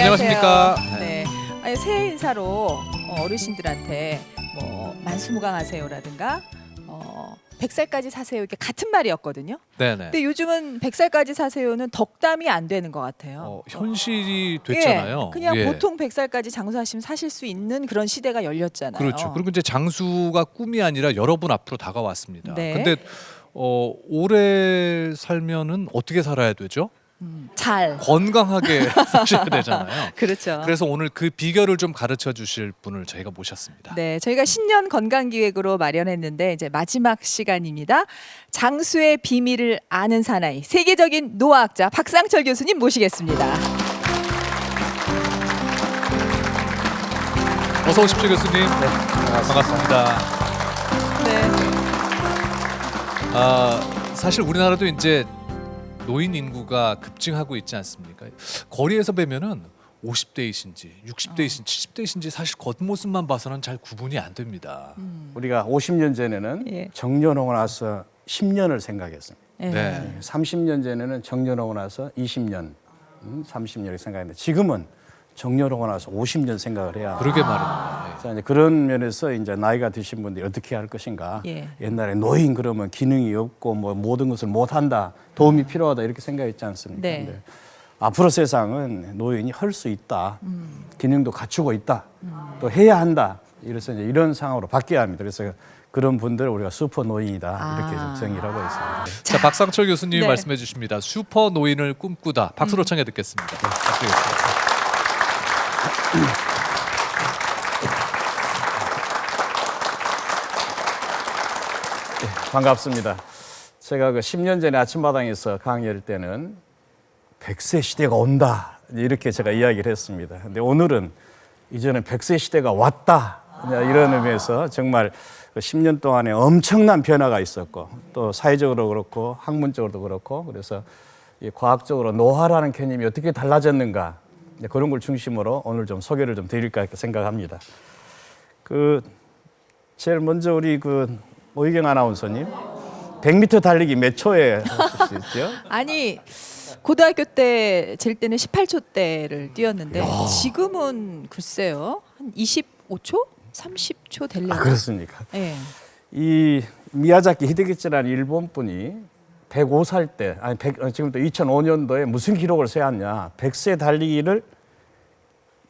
안녕하십니까. 네. 아니, 새해 인사로 어르신들한테 뭐 만수무강하세요라든가 100살까지 사세요 이렇게 같은 말이었거든요. 네네. 근데 요즘은 100살까지 사세요는 덕담이 안 되는 것 같아요. 현실이 됐잖아요. 예, 그냥 예. 보통 100살까지 장수하시면 사실 수 있는 그런 시대가 열렸잖아요. 그렇죠. 그리고 이제 장수가 꿈이 아니라 여러분 앞으로 다가왔습니다. 네. 근데 오래 살면은 어떻게 살아야 되죠? 잘. 건강하게 사셔야 되잖아요. 그렇죠. 그래서 오늘 그 비결을 좀 가르쳐 주실 분을 저희가 모셨습니다. 네, 저희가 신년 건강 기획으로 마련했는데 이제 마지막 시간입니다. 장수의 비밀을 아는 사나이, 세계적인 노화학자 박상철 교수님 모시겠습니다. 어서 오십시오, 교수님. 네, 반갑습니다. 네. 사실 우리나라도 이제 노인 인구가 급증하고 있지 않습니까? 거리에서 뵈면은 50대이신지 60대이신지 70대이신지 사실 겉모습만 봐서는 잘 구분이 안 됩니다. 우리가 50년 전에는 예. 정년하고 나서 10년을 생각했습니다. 네. 30년 전에는 정년하고 나서 20년, 30년을 생각했는데 지금은 정년하고 나서 50년 생각을 해야 합니다. 그러게 말입니다. 자, 이제 그런 면에서 이제 나이가 드신 분들이 어떻게 할 것인가. 예. 옛날에 노인 그러면 기능이 없고 뭐 모든 것을 못 한다, 도움이 필요하다 이렇게 생각했지 않습니까? 네. 근데 앞으로 세상은 노인이 할 수 있다, 기능도 갖추고 있다, 또 해야 한다. 이래서 이제 이런 상황으로 바뀌어야 합니다. 그래서 그런 분들을 우리가 슈퍼 노인이다 이렇게 좀 정의를 하고 있습니다. 자, 박상철 교수님이 네. 말씀해 주십니다. 슈퍼 노인을 꿈꾸다. 박수로 청해 듣겠습니다. 부탁드리겠습니다. 반갑습니다. 제가 그 10년 전에 아침마당에서 강의할 때는 100세 시대가 온다 이렇게 제가 이야기를 했습니다. 근데 오늘은 이제는 100세 시대가 왔다 이런 의미에서 정말 10년 동안에 엄청난 변화가 있었고 또 사회적으로 그렇고 학문적으로도 그렇고 그래서 이 과학적으로 노화라는 개념이 어떻게 달라졌는가 그런 걸 중심으로 오늘 좀 소개를 좀 드릴까 이렇게 생각합니다. 제일 먼저 우리 오희경 아나운서님 100m 달리기 몇 초에 하실 수 있죠? 아니 고등학교 때 잴 때는 18초대를 뛰었는데 지금은 글쎄요 한 25초, 30초 될래요. 아, 그렇습니까? 네. 이 미야자키 히데기치라는 일본 분이 105살 때, 지금도 2005년도에 무슨 기록을 세웠냐? 100세 달리기를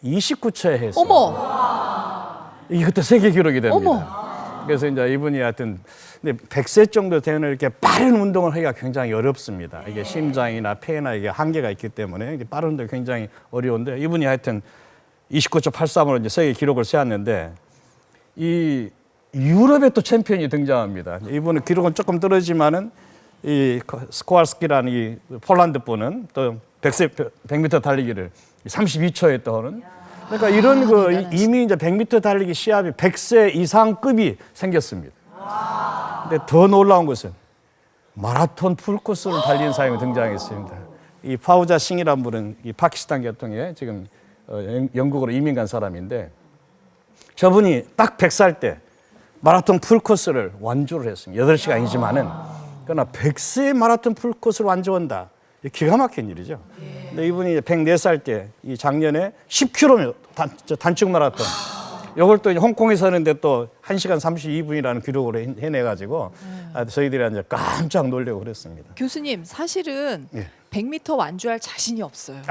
29초에 했어요. 어머, 이것도 세계 기록이 됩니다. 어머. 그래서 이제 이분이 하여튼 근데 100세 정도 되면 이렇게 빠른 운동을 하기가 굉장히 어렵습니다. 이게 심장이나 폐나 이게 한계가 있기 때문에 이게 빠른 운동이 굉장히 어려운데 이분이 하여튼 29초 83으로 이제 세계 기록을 세웠는데 이 유럽의 또 챔피언이 등장합니다. 이분은 기록은 조금 떨어지만은 이 스코알스키라는 이 폴란드 분은 또 100m 달리기를 32초에 또 하는. 그러니까 이런 이미 이제 100m 달리기 시합이 100세 이상급이 생겼습니다. 근데 더 놀라운 것은 마라톤 풀코스를 달리는 사람이 등장했습니다. 이 파우자 싱이라는 분은 이 파키스탄 계통에 지금 영국으로 이민 간 사람인데 저분이 딱 100살 때 마라톤 풀코스를 완주를 했습니다. 8시간이지만은 그러나 100세 마라톤 풀코스를 완주한다. 기가 막힌 일이죠. 근데 이분이 104살 때 이 작년에 10km 단축 마라톤 이걸 또 홍콩에서 하는데 또 1시간 32분이라는 기록으로 해내가지고 저희들이 이제 깜짝 놀래고 그랬습니다. 교수님 사실은 예. 100m 완주할 자신이 없어요.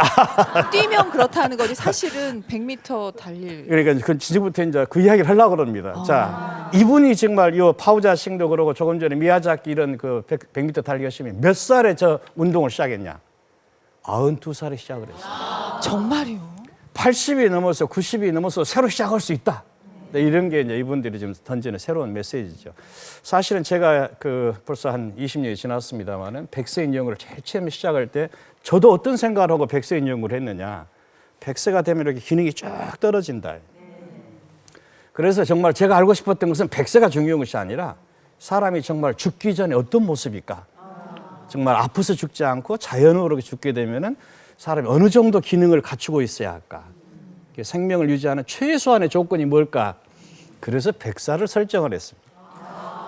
뛰면 그렇다는 거지 사실은 100m 달릴. 그러니까 지금부터 이제 그 이야기를 하려고 그럽니다. 자, 이분이 정말 이 파우자 싱도 그러고 조금 전에 미야자키 이런 100m 달리기 열심히 몇 살에 저 운동을 시작했냐? 92살에 시작을 했어요. 정말요? 80이 넘어서 90이 넘어서 새로 시작할 수 있다. 이런 게 이제 이분들이 지금 던지는 새로운 메시지죠. 사실은 제가 벌써 한 20년이 지났습니다만은 100세 인형을 제일 처음에 시작할 때 저도 어떤 생각을 하고 100세 인형을 했느냐. 100세가 되면 이렇게 기능이 쭉 떨어진다. 그래서 정말 제가 알고 싶었던 것은 100세가 중요한 것이 아니라 사람이 정말 죽기 전에 어떤 모습일까. 정말 아파서 죽지 않고 자연으로 죽게 되면은 사람이 어느 정도 기능을 갖추고 있어야 할까? 생명을 유지하는 최소한의 조건이 뭘까? 그래서 100살을 설정을 했습니다.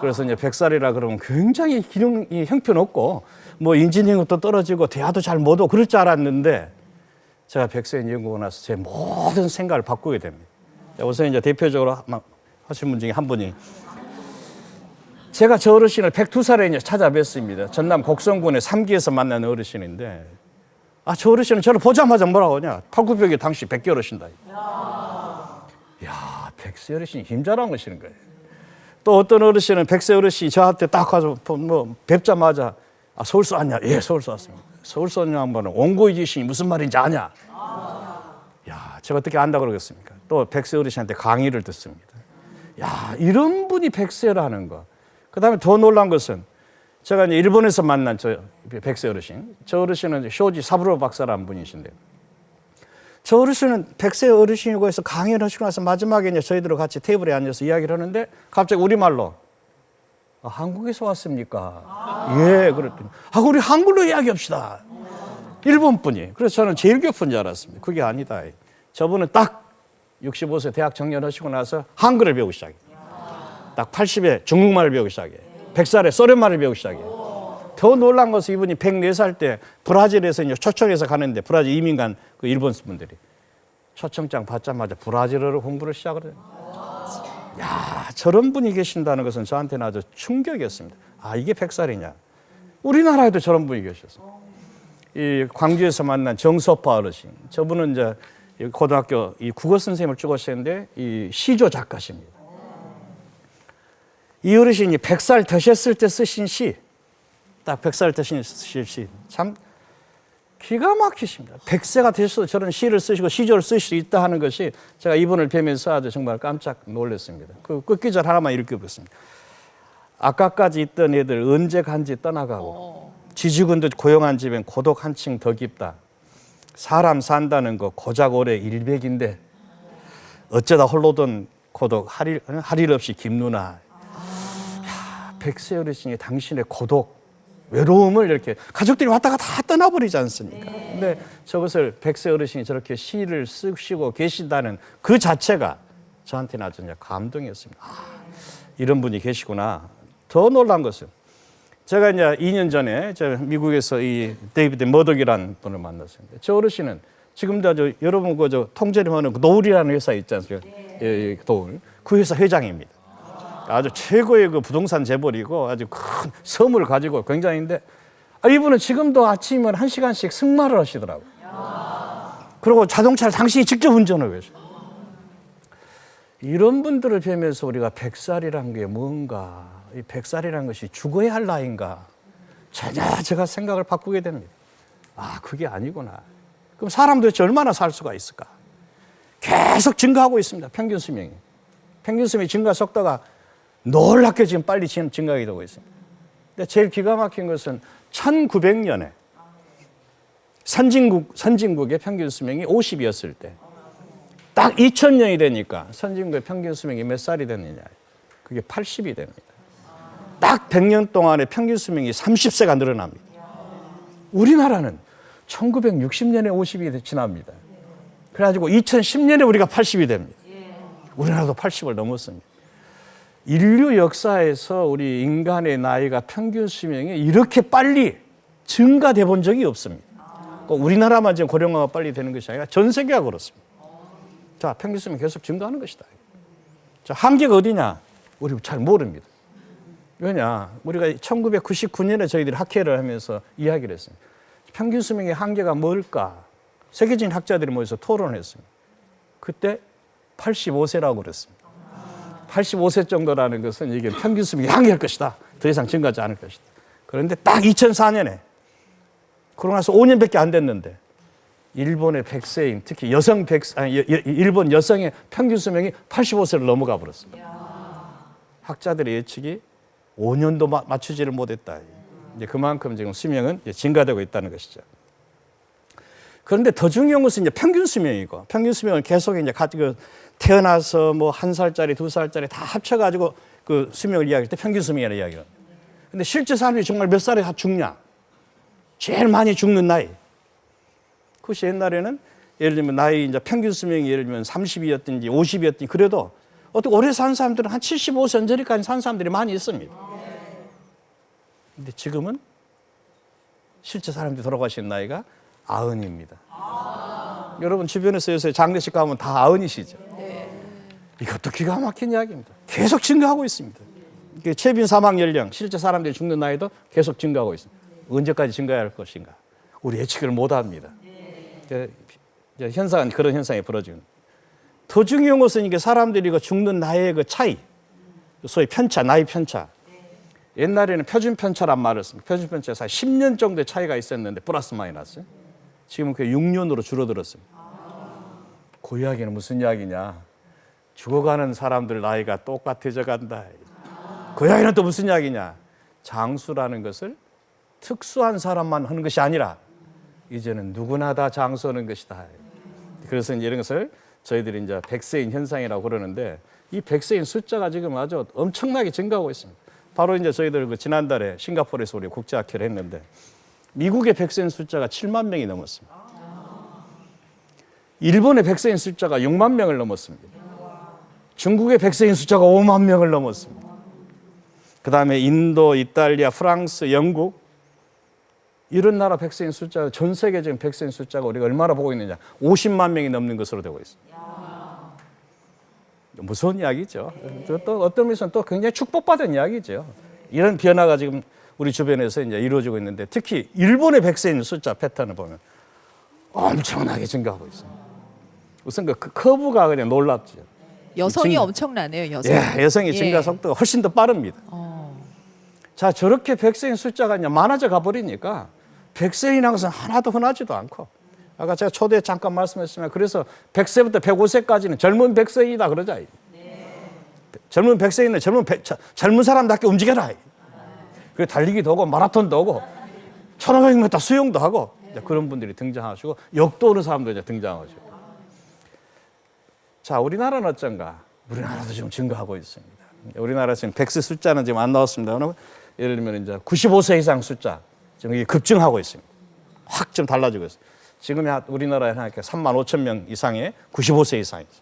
그래서 이제 100살이라 그러면 굉장히 기능이 형편없고 뭐 인지능력도 떨어지고 대화도 잘 못하고 그럴 줄 알았는데 제가 100세 연구하고 나서 제 모든 생각을 바꾸게 됩니다. 우선 이제 대표적으로 하신 분 중에 한 분이 제가 저 어르신을 102살에 이제 찾아뵀습니다. 전남 곡성군의 삼기에서 만난 어르신인데 저 어르신은 저를 보자마자 뭐라고 하냐. 팔굽혀펴기 당시 100개 어르신다. 야, 100세 어르신이 힘자랑 하시는 거예요. 또 어떤 어르신은 100세 어르신이 저한테 딱 가서 뭐 뵙자마자 서울서 왔냐? 예, 서울서 왔습니다. 서울서 왔냐 한번은 원고의 지신이 무슨 말인지 아냐? 야, 제가 어떻게 안다 그러겠습니까? 또 100세 어르신한테 강의를 듣습니다. 야, 이런 분이 100세라는 거. 그다음에 더 놀란 것은 제가 이제 일본에서 만난 저 100세 어르신. 저 어르신은 쇼지 사부로 박사라는 분이신데 저 어르신은 100세 어르신이고 해서 강의를 하시고 나서 마지막에 이제 저희들과 같이 테이블에 앉아서 이야기를 하는데 갑자기 우리말로 한국에서 왔습니까? 예, 그랬더니 우리 한글로 이야기합시다. 일본 분이. 그래서 저는 제일 교포인 줄 알았습니다. 그게 아니다. 저분은 딱 65세 대학 정년하시고 나서 한글을 배우기 시작해요. 딱 80에 중국말을 배우기 시작해요. 100살에 소련말을 배우기 시작해요. 더 놀란 것은 이분이 104살 때 브라질에서 이제 초청해서 가는데 브라질 이민 간 그 일본 분들이 초청장 받자마자 브라질어로 공부를 시작을 해요. 야, 저런 분이 계신다는 것은 저한테는 아주 충격이었습니다. 이게 100살이냐. 우리나라에도 저런 분이 계셨어요. 이 광주에서 만난 정소파 어르신. 저분은 이제 고등학교 이 국어 선생님을 찍으셨는데 이 시조 작가십니다. 이 어르신이 100살 되셨을 때 쓰신 시, 딱 100살 되신 시, 참 기가 막히십니다. 100세가 되셔도 저런 시를 쓰시고 시조를 쓰실 수 있다 하는 것이 제가 이분을 뵈면서 아주 정말 깜짝 놀랐습니다. 그 끝기절 하나만 읽어보겠습니다. 아까까지 있던 애들 언제 간지 떠나가고 지지군 듯 고용한 집엔 고독 한층 더 깊다. 사람 산다는 거 고작 올해 100인데 어쩌다 홀로던 고독 할 일 없이 김누나. 100세 어르신이 당신의 고독, 외로움을 이렇게 가족들이 왔다가 다 떠나버리지 않습니까? 근데 저것을 100세 어르신이 저렇게 시를 쓰시고 계신다는 그 자체가 저한테는 아주 감동이었습니다. 이런 분이 계시구나. 더 놀란 것은 제가 이제 2년 전에 미국에서 이 데이비드 머덕이라는 분을 만났었는데 저 어르신은 지금도 아주 여러분 저 통제를 하는 노을이라는 회사 있지 않습니까? 예, 노을. 그 회사 회장입니다. 아주 최고의 그 부동산 재벌이고 아주 큰 섬을 가지고 굉장인데 이분은 지금도 아침이면 1시간씩 승마를 하시더라고요. 그리고 자동차를 당신이 직접 운전을 계셔. 이런 분들을 뵈면서 우리가 100살이란 게 뭔가, 이 100살이란 것이 죽어야 할 나이인가 전혀 제가 생각을 바꾸게 됩니다. 그게 아니구나. 그럼 사람 도대체 얼마나 살 수가 있을까? 계속 증가하고 있습니다. 평균 수명이. 평균 수명이 증가 속도가 놀랍게 지금 빨리 증가하게 되고 있습니다. 근데 제일 기가 막힌 것은 1900년에 선진국의 평균 수명이 50이었을 때 딱 2000년이 되니까 선진국의 평균 수명이 몇 살이 됐느냐. 그게 80이 됩니다. 딱 100년 동안의 평균 수명이 30세가 늘어납니다. 우리나라는 1960년에 50이 지납니다. 그래가지고 2010년에 우리가 80이 됩니다. 우리나라도 80을 넘었습니다. 인류 역사에서 우리 인간의 나이가 평균 수명이 이렇게 빨리 증가돼 본 적이 없습니다. 우리나라만 지금 고령화가 빨리 되는 것이 아니라 전 세계가 그렇습니다. 자, 평균 수명이 계속 증가하는 것이다. 자, 한계가 어디냐? 우리 잘 모릅니다. 왜냐? 우리가 1999년에 저희들이 학회를 하면서 이야기를 했습니다. 평균 수명의 한계가 뭘까? 세계적인 학자들이 모여서 토론을 했습니다. 그때 85세라고 그랬습니다. 85세 정도라는 것은 이게 평균 수명이 한계일 것이다. 더 이상 증가하지 않을 것이다. 그런데 딱 2004년에 그러고 나서 5년밖에 안 됐는데 일본의 100세인 특히 일본 여성의 평균 수명이 85세를 넘어가 버렸습니다. 학자들의 예측이 5년도 맞추지를 못했다. 이제 그만큼 지금 수명은 증가되고 있다는 것이죠. 그런데 더 중요한 것은 이제 평균 수명이고 평균 수명을 계속 이제 가지고 태어나서 뭐 1살짜리, 2살짜리 다 합쳐가지고 그 수명을 이야기할 때 평균 수명이라는 이야기를. 근데 실제 사람이 정말 몇 살에 다 죽냐? 제일 많이 죽는 나이. 그것이 옛날에는 예를 들면 나이 이제 평균 수명이 예를 들면 30이었든지 50이었든지 그래도 어떻게 오래 산 사람들은 한 75세 언저리까지 산 사람들이 많이 있습니다. 근데 지금은 실제 사람들이 돌아가신 나이가 90입니다. 여러분 주변에서 요새 장례식 가면 다 90이시죠. 이것도 기가 막힌 이야기입니다. 계속 증가하고 있습니다. 최빈 사망 연령, 실제 사람들이 죽는 나이도 계속 증가하고 있습니다. 언제까지 증가할 것인가? 우리 예측을 못합니다. 현상은 그런 현상이 벌어지는. 더 중요한 것은 이게 사람들이 죽는 나이의 그 차이, 소위 편차, 나이 편차. 옛날에는 표준 편차란 말을 씁니다. 표준 편차에서 10년 정도의 차이가 있었는데 플러스 마이너스. 지금은 그게 6년으로 줄어들었습니다. 그 이야기는 무슨 이야기냐? 죽어가는 사람들 나이가 똑같아져 간다. 그 이야기는 또 무슨 이야기냐? 장수라는 것을 특수한 사람만 하는 것이 아니라 이제는 누구나 다 장수하는 것이다. 그래서 이제 이런 것을 저희들이 이제 백세인 현상이라고 그러는데 이 백세인 숫자가 지금 아주 엄청나게 증가하고 있습니다. 바로 이제 저희들 그 지난달에 싱가포르에서 우리 국제학회를 했는데 미국의 백세인 숫자가 7만 명이 넘었습니다. 일본의 백세인 숫자가 6만 명을 넘었습니다. 중국의 백세인 숫자가 5만 명을 넘었습니다. 그 다음에 인도, 이탈리아, 프랑스, 영국 이런 나라 백세인 숫자, 전 세계적인 백세인 숫자가 우리가 얼마나 보고 있느냐 50만 명이 넘는 것으로 되고 있습니다. 무서운 이야기죠. 또 어떤 면에서는 또 굉장히 축복받은 이야기죠. 이런 변화가 지금 우리 주변에서 이제 이루어지고 있는데 특히 일본의 백세인 숫자 패턴을 보면 엄청나게 증가하고 있습니다. 우선 그 커브가 그냥 놀랍죠. 여성이 엄청나네요. 여성. 예, 여성의 증가 속도가 훨씬 더 빠릅니다. 자, 저렇게 백세인 숫자가 이제 많아져 가버리니까 백세인이라는 것은 하나도 흔하지도 않고 아까 제가 초대에 잠깐 말씀했지만 그래서 100세부터 105세까지는 젊은 백세인이다 그러자. 젊은 백세인은 젊은 사람답게 움직여라. 그 달리기도 하고 마라톤도 하고 1500m 수영도 하고 그런 분들이 등장하시고 역도 오는 사람도 이제 등장하시고. 자, 우리나라는 어쩐가? 우리나라도 지금 증가하고 있습니다. 우리나라 지금 백세 숫자는 지금 안 나왔습니다. 예를 들면 이제 95세 이상 숫자 지금 이게 급증하고 있습니다. 확 좀 달라지고 있어요. 지금 우리나라에 한 3만 5천 명 이상의 95세 이상이죠.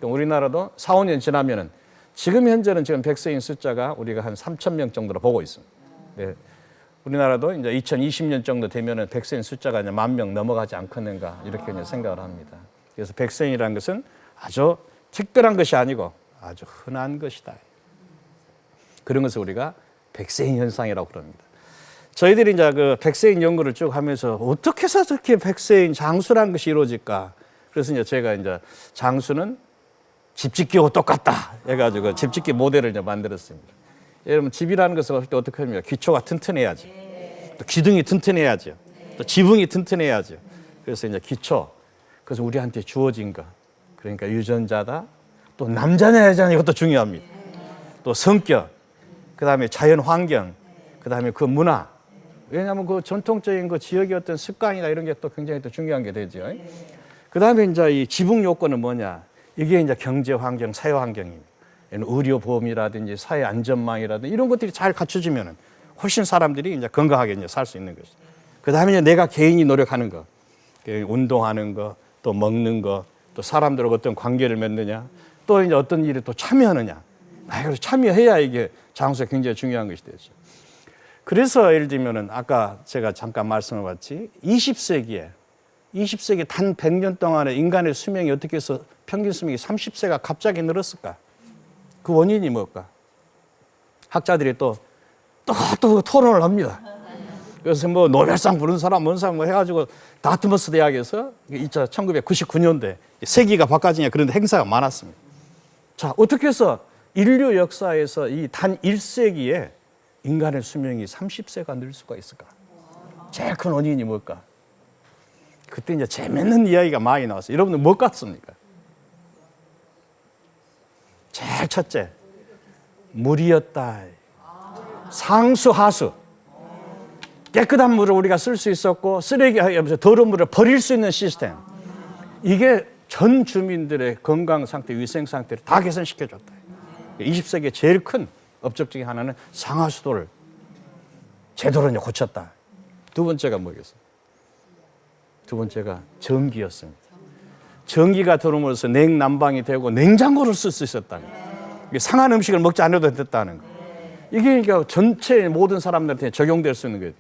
우리나라도 4, 5년 지나면은 지금 현재는 지금 백세인 숫자가 우리가 한 3천 명 정도로 보고 있습니다. 네. 우리나라도 이제 2020년 정도 되면은 백세인 숫자가 이제 10,000명 넘어가지 않겠는가 이렇게 이제 생각을 합니다. 그래서 백세인이라는 것은 아주 특별한 것이 아니고 아주 흔한 것이다. 그런 것을 우리가 백세인 현상이라고 그럽니다. 저희들이 이제 그 백세인 연구를 쭉 하면서 어떻게 해서 저렇게 백세인 장수라는 것이 이루어질까? 그래서 이제 제가 이제 장수는 집짓기하고 똑같다 해가지고 집짓기 모델을 이제 만들었습니다. 여러분 집이라는 것은 어떻게 합니까? 기초가 튼튼해야죠. 또 기둥이 튼튼해야죠. 또 지붕이 튼튼해야죠. 그래서 이제 기초. 그래서 우리한테 주어진 것. 그러니까 유전자다. 또 남자냐 여자냐 이것도 중요합니다. 또 성격. 그다음에 자연 환경. 그다음에 그 문화. 왜냐하면 그 전통적인 그 지역의 어떤 습관이나 이런 게 또 굉장히 또 중요한 게 되죠. 그다음에 이제 이 지붕 요건은 뭐냐? 이게 이제 경제 환경, 사회 환경입니다. 의료 보험이라든지 사회 안전망이라든지 이런 것들이 잘 갖춰지면은 훨씬 사람들이 이제 건강하게 이제 살 수 있는 것이죠. 그다음에 이제 내가 개인이 노력하는 거, 운동하는 거, 또 먹는 거, 또 사람들하고 어떤 관계를 맺느냐, 또 이제 어떤 일에 또 참여하느냐. 그래서 참여해야 이게 장수가 굉장히 중요한 것이 되죠. 그래서 예를 들면은 아까 제가 잠깐 말씀을 봤지 20세기에 단 100년 동안에 인간의 수명이 어떻게 해서 평균 수명이 30세가 갑자기 늘었을까? 그 원인이 뭘까? 학자들이 또 토론을 합니다. 그래서 뭐 노벨상 부른 사람, 뭔 사람 뭐 해가지고 다트머스 대학에서 1999년도에 세기가 바꿔지냐 그런 행사가 많았습니다. 자, 어떻게 해서 인류 역사에서 이 단 1세기에 인간의 수명이 30세가 늘 수가 있을까? 제일 큰 원인이 뭘까? 그때 이제 재밌는 이야기가 많이 나왔어요. 여러분들 뭐 같습니까? 제일 첫째, 물이었다. 상수, 하수. 깨끗한 물을 우리가 쓸 수 있었고 쓰레기, 더러운 물을 버릴 수 있는 시스템. 이게 전 주민들의 건강 상태, 위생 상태를 다 개선시켜줬다. 20세기의 제일 큰 업적 중에 하나는 상하수도를 제대로 이제 고쳤다. 두 번째가 뭐겠어요? 두 번째가 전기였습니다. 전기가 들어오면서 냉난방이 되고 냉장고를 쓸 수 있었다는 거예요. 상한 음식을 먹지 않아도 됐다는 거예요. 이게 그러니까 전체 모든 사람들한테 적용될 수 있는 거예요.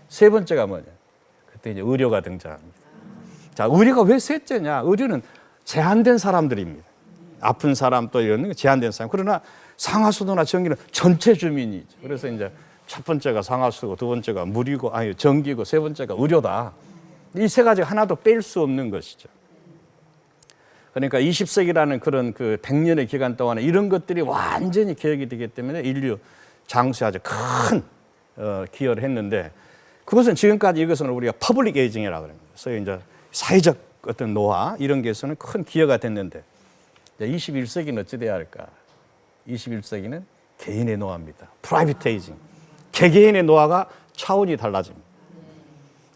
세 번째가 뭐냐? 그때 이제 의료가 등장합니다. 자, 의료가 왜 셋째냐? 의료는 제한된 사람들입니다. 아픈 사람 또 이런 제한된 사람. 그러나 상하수도나 전기는 전체 주민이죠. 그래서 이제 첫 번째가 상하수도, 두 번째가 물이고, 아니 전기고, 세 번째가 의료다. 이 세 가지가 하나도 뺄 수 없는 것이죠. 그러니까 20세기라는 그런 그 100년의 기간 동안에 이런 것들이 완전히 개혁이 되기 때문에 인류 장수에 아주 큰 기여를 했는데, 그것은 지금까지 이것은 우리가 퍼블릭 에이징이라고 합니다. 그래서 이제 사회적 어떤 노화 이런 게에서는 큰 기여가 됐는데, 21세기는 어찌 돼야 할까? 21세기는 개인의 노화입니다. 프라이빗 에이징. 개개인의 노화가 차원이 달라집니다.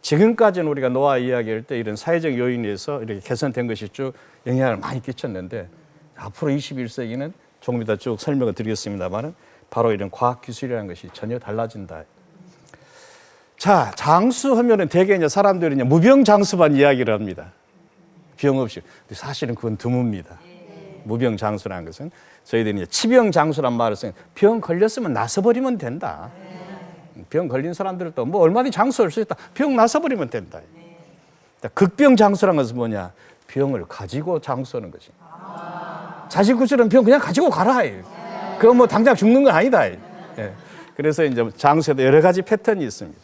지금까지는 우리가 노화 이야기할 때 이런 사회적 요인에서 이렇게 개선된 것이 쭉 영향을 많이 끼쳤는데, 앞으로 21세기는 조금 이따 쭉 설명을 드리겠습니다만은 바로 이런 과학기술이라는 것이 전혀 달라진다. 자, 장수하면은 대개 이제 사람들이 이제 무병장수만 이야기를 합니다. 병 없이. 근데 사실은 그건 드뭅니다. 무병장수라는 것은 저희들이 이제 치병장수란 말을 써요. 병 걸렸으면 나서버리면 된다. 병 걸린 사람들도 뭐 얼마든지 장수할 수 있다. 병 나서버리면 된다. 극병장수라는 것은 뭐냐? 병을 가지고 장수하는 것입니다. 자식구처럼 병 그냥 가지고 가라. 그거 뭐 당장 죽는 건 아니다. 그래서 이제 장수에도 여러 가지 패턴이 있습니다.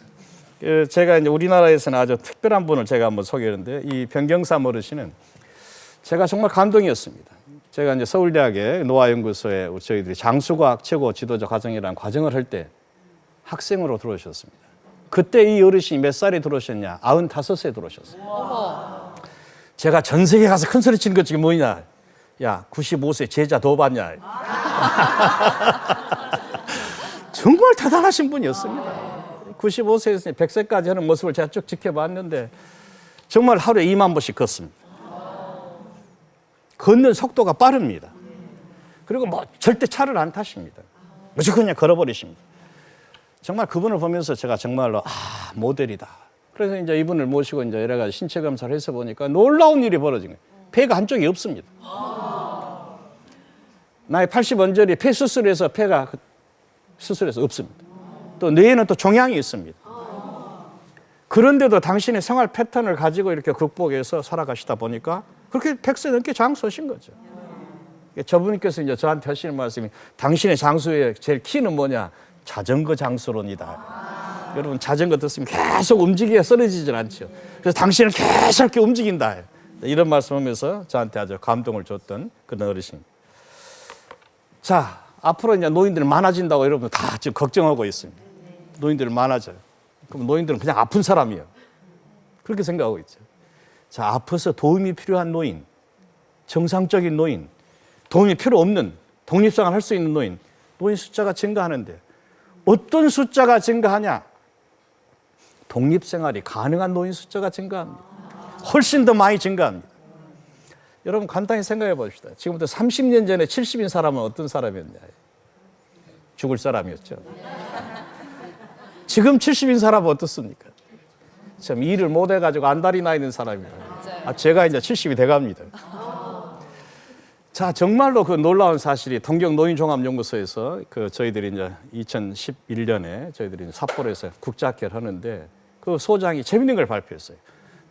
제가 이제 우리나라에서는 아주 특별한 분을 제가 한번 소개했는데, 이 변경삼 어르신은 제가 정말 감동이었습니다. 제가 이제 서울대학의 노화연구소에 저희들이 장수과학 최고 지도자 과정이라는 과정을 할 때 학생으로 들어오셨습니다. 그때 이 어르신이 몇 살에 들어오셨냐? 95세에 들어오셨어요. 제가 전 세계 가서 큰 소리 치는 것 중에 뭐냐? 야, 95세 제자 더 봤냐? 정말 대단하신 분이었습니다. 95세에서 100세까지 하는 모습을 제가 쭉 지켜봤는데 정말 하루에 2만 보씩 걷습니다. 걷는 속도가 빠릅니다. 그리고 뭐 절대 차를 안 타십니다. 무조건 그냥 걸어버리십니다. 정말 그분을 보면서 제가 정말로 모델이다. 그래서 이제 이분을 모시고 이제 여러 가지 신체 검사를 해서 보니까 놀라운 일이 벌어진 거예요. 폐가 한쪽이 없습니다. 나이 80 언저리 폐 수술해서 폐가 수술해서 없습니다. 또 뇌에는 또 종양이 있습니다. 그런데도 당신의 생활 패턴을 가지고 이렇게 극복해서 살아가시다 보니까 그렇게 100세 넘게 장수하신 거죠. 저분께서 이제 저한테 하시는 말씀이, 당신의 장수의 제일 키는 뭐냐? 자전거 장수론이다. 여러분, 자전거 듣으면 계속 움직여야 쓰러지질 않죠. 그래서 당신은 계속 이렇게 움직인다. 이런 말씀하면서 저한테 아주 감동을 줬던 그런 어르신. 자, 앞으로 이제 노인들이 많아진다고 여러분 다 지금 걱정하고 있습니다. 노인들이 많아져요. 그럼 노인들은 그냥 아픈 사람이에요. 그렇게 생각하고 있죠. 자, 아파서 도움이 필요한 노인, 정상적인 노인, 도움이 필요 없는 독립생활 할 수 있는 노인 숫자가 증가하는데, 어떤 숫자가 증가하냐? 독립생활이 가능한 노인 숫자가 증가합니다. 훨씬 더 많이 증가합니다. 여러분 간단히 생각해 봅시다. 지금부터 30년 전에 70인 사람은 어떤 사람이었냐? 죽을 사람이었죠. 지금 70인 사람은 어떻습니까? 참 일을 못 해가지고 안달이 나 있는 사람이에요. 제가 이제 70이 돼갑니다. 자, 정말로 그 놀라운 사실이 동경노인종합연구소에서 저희들이 이제 2011년에 저희들이 삿포로에서 국제학회를 하는데, 그 소장이 재밌는 걸 발표했어요.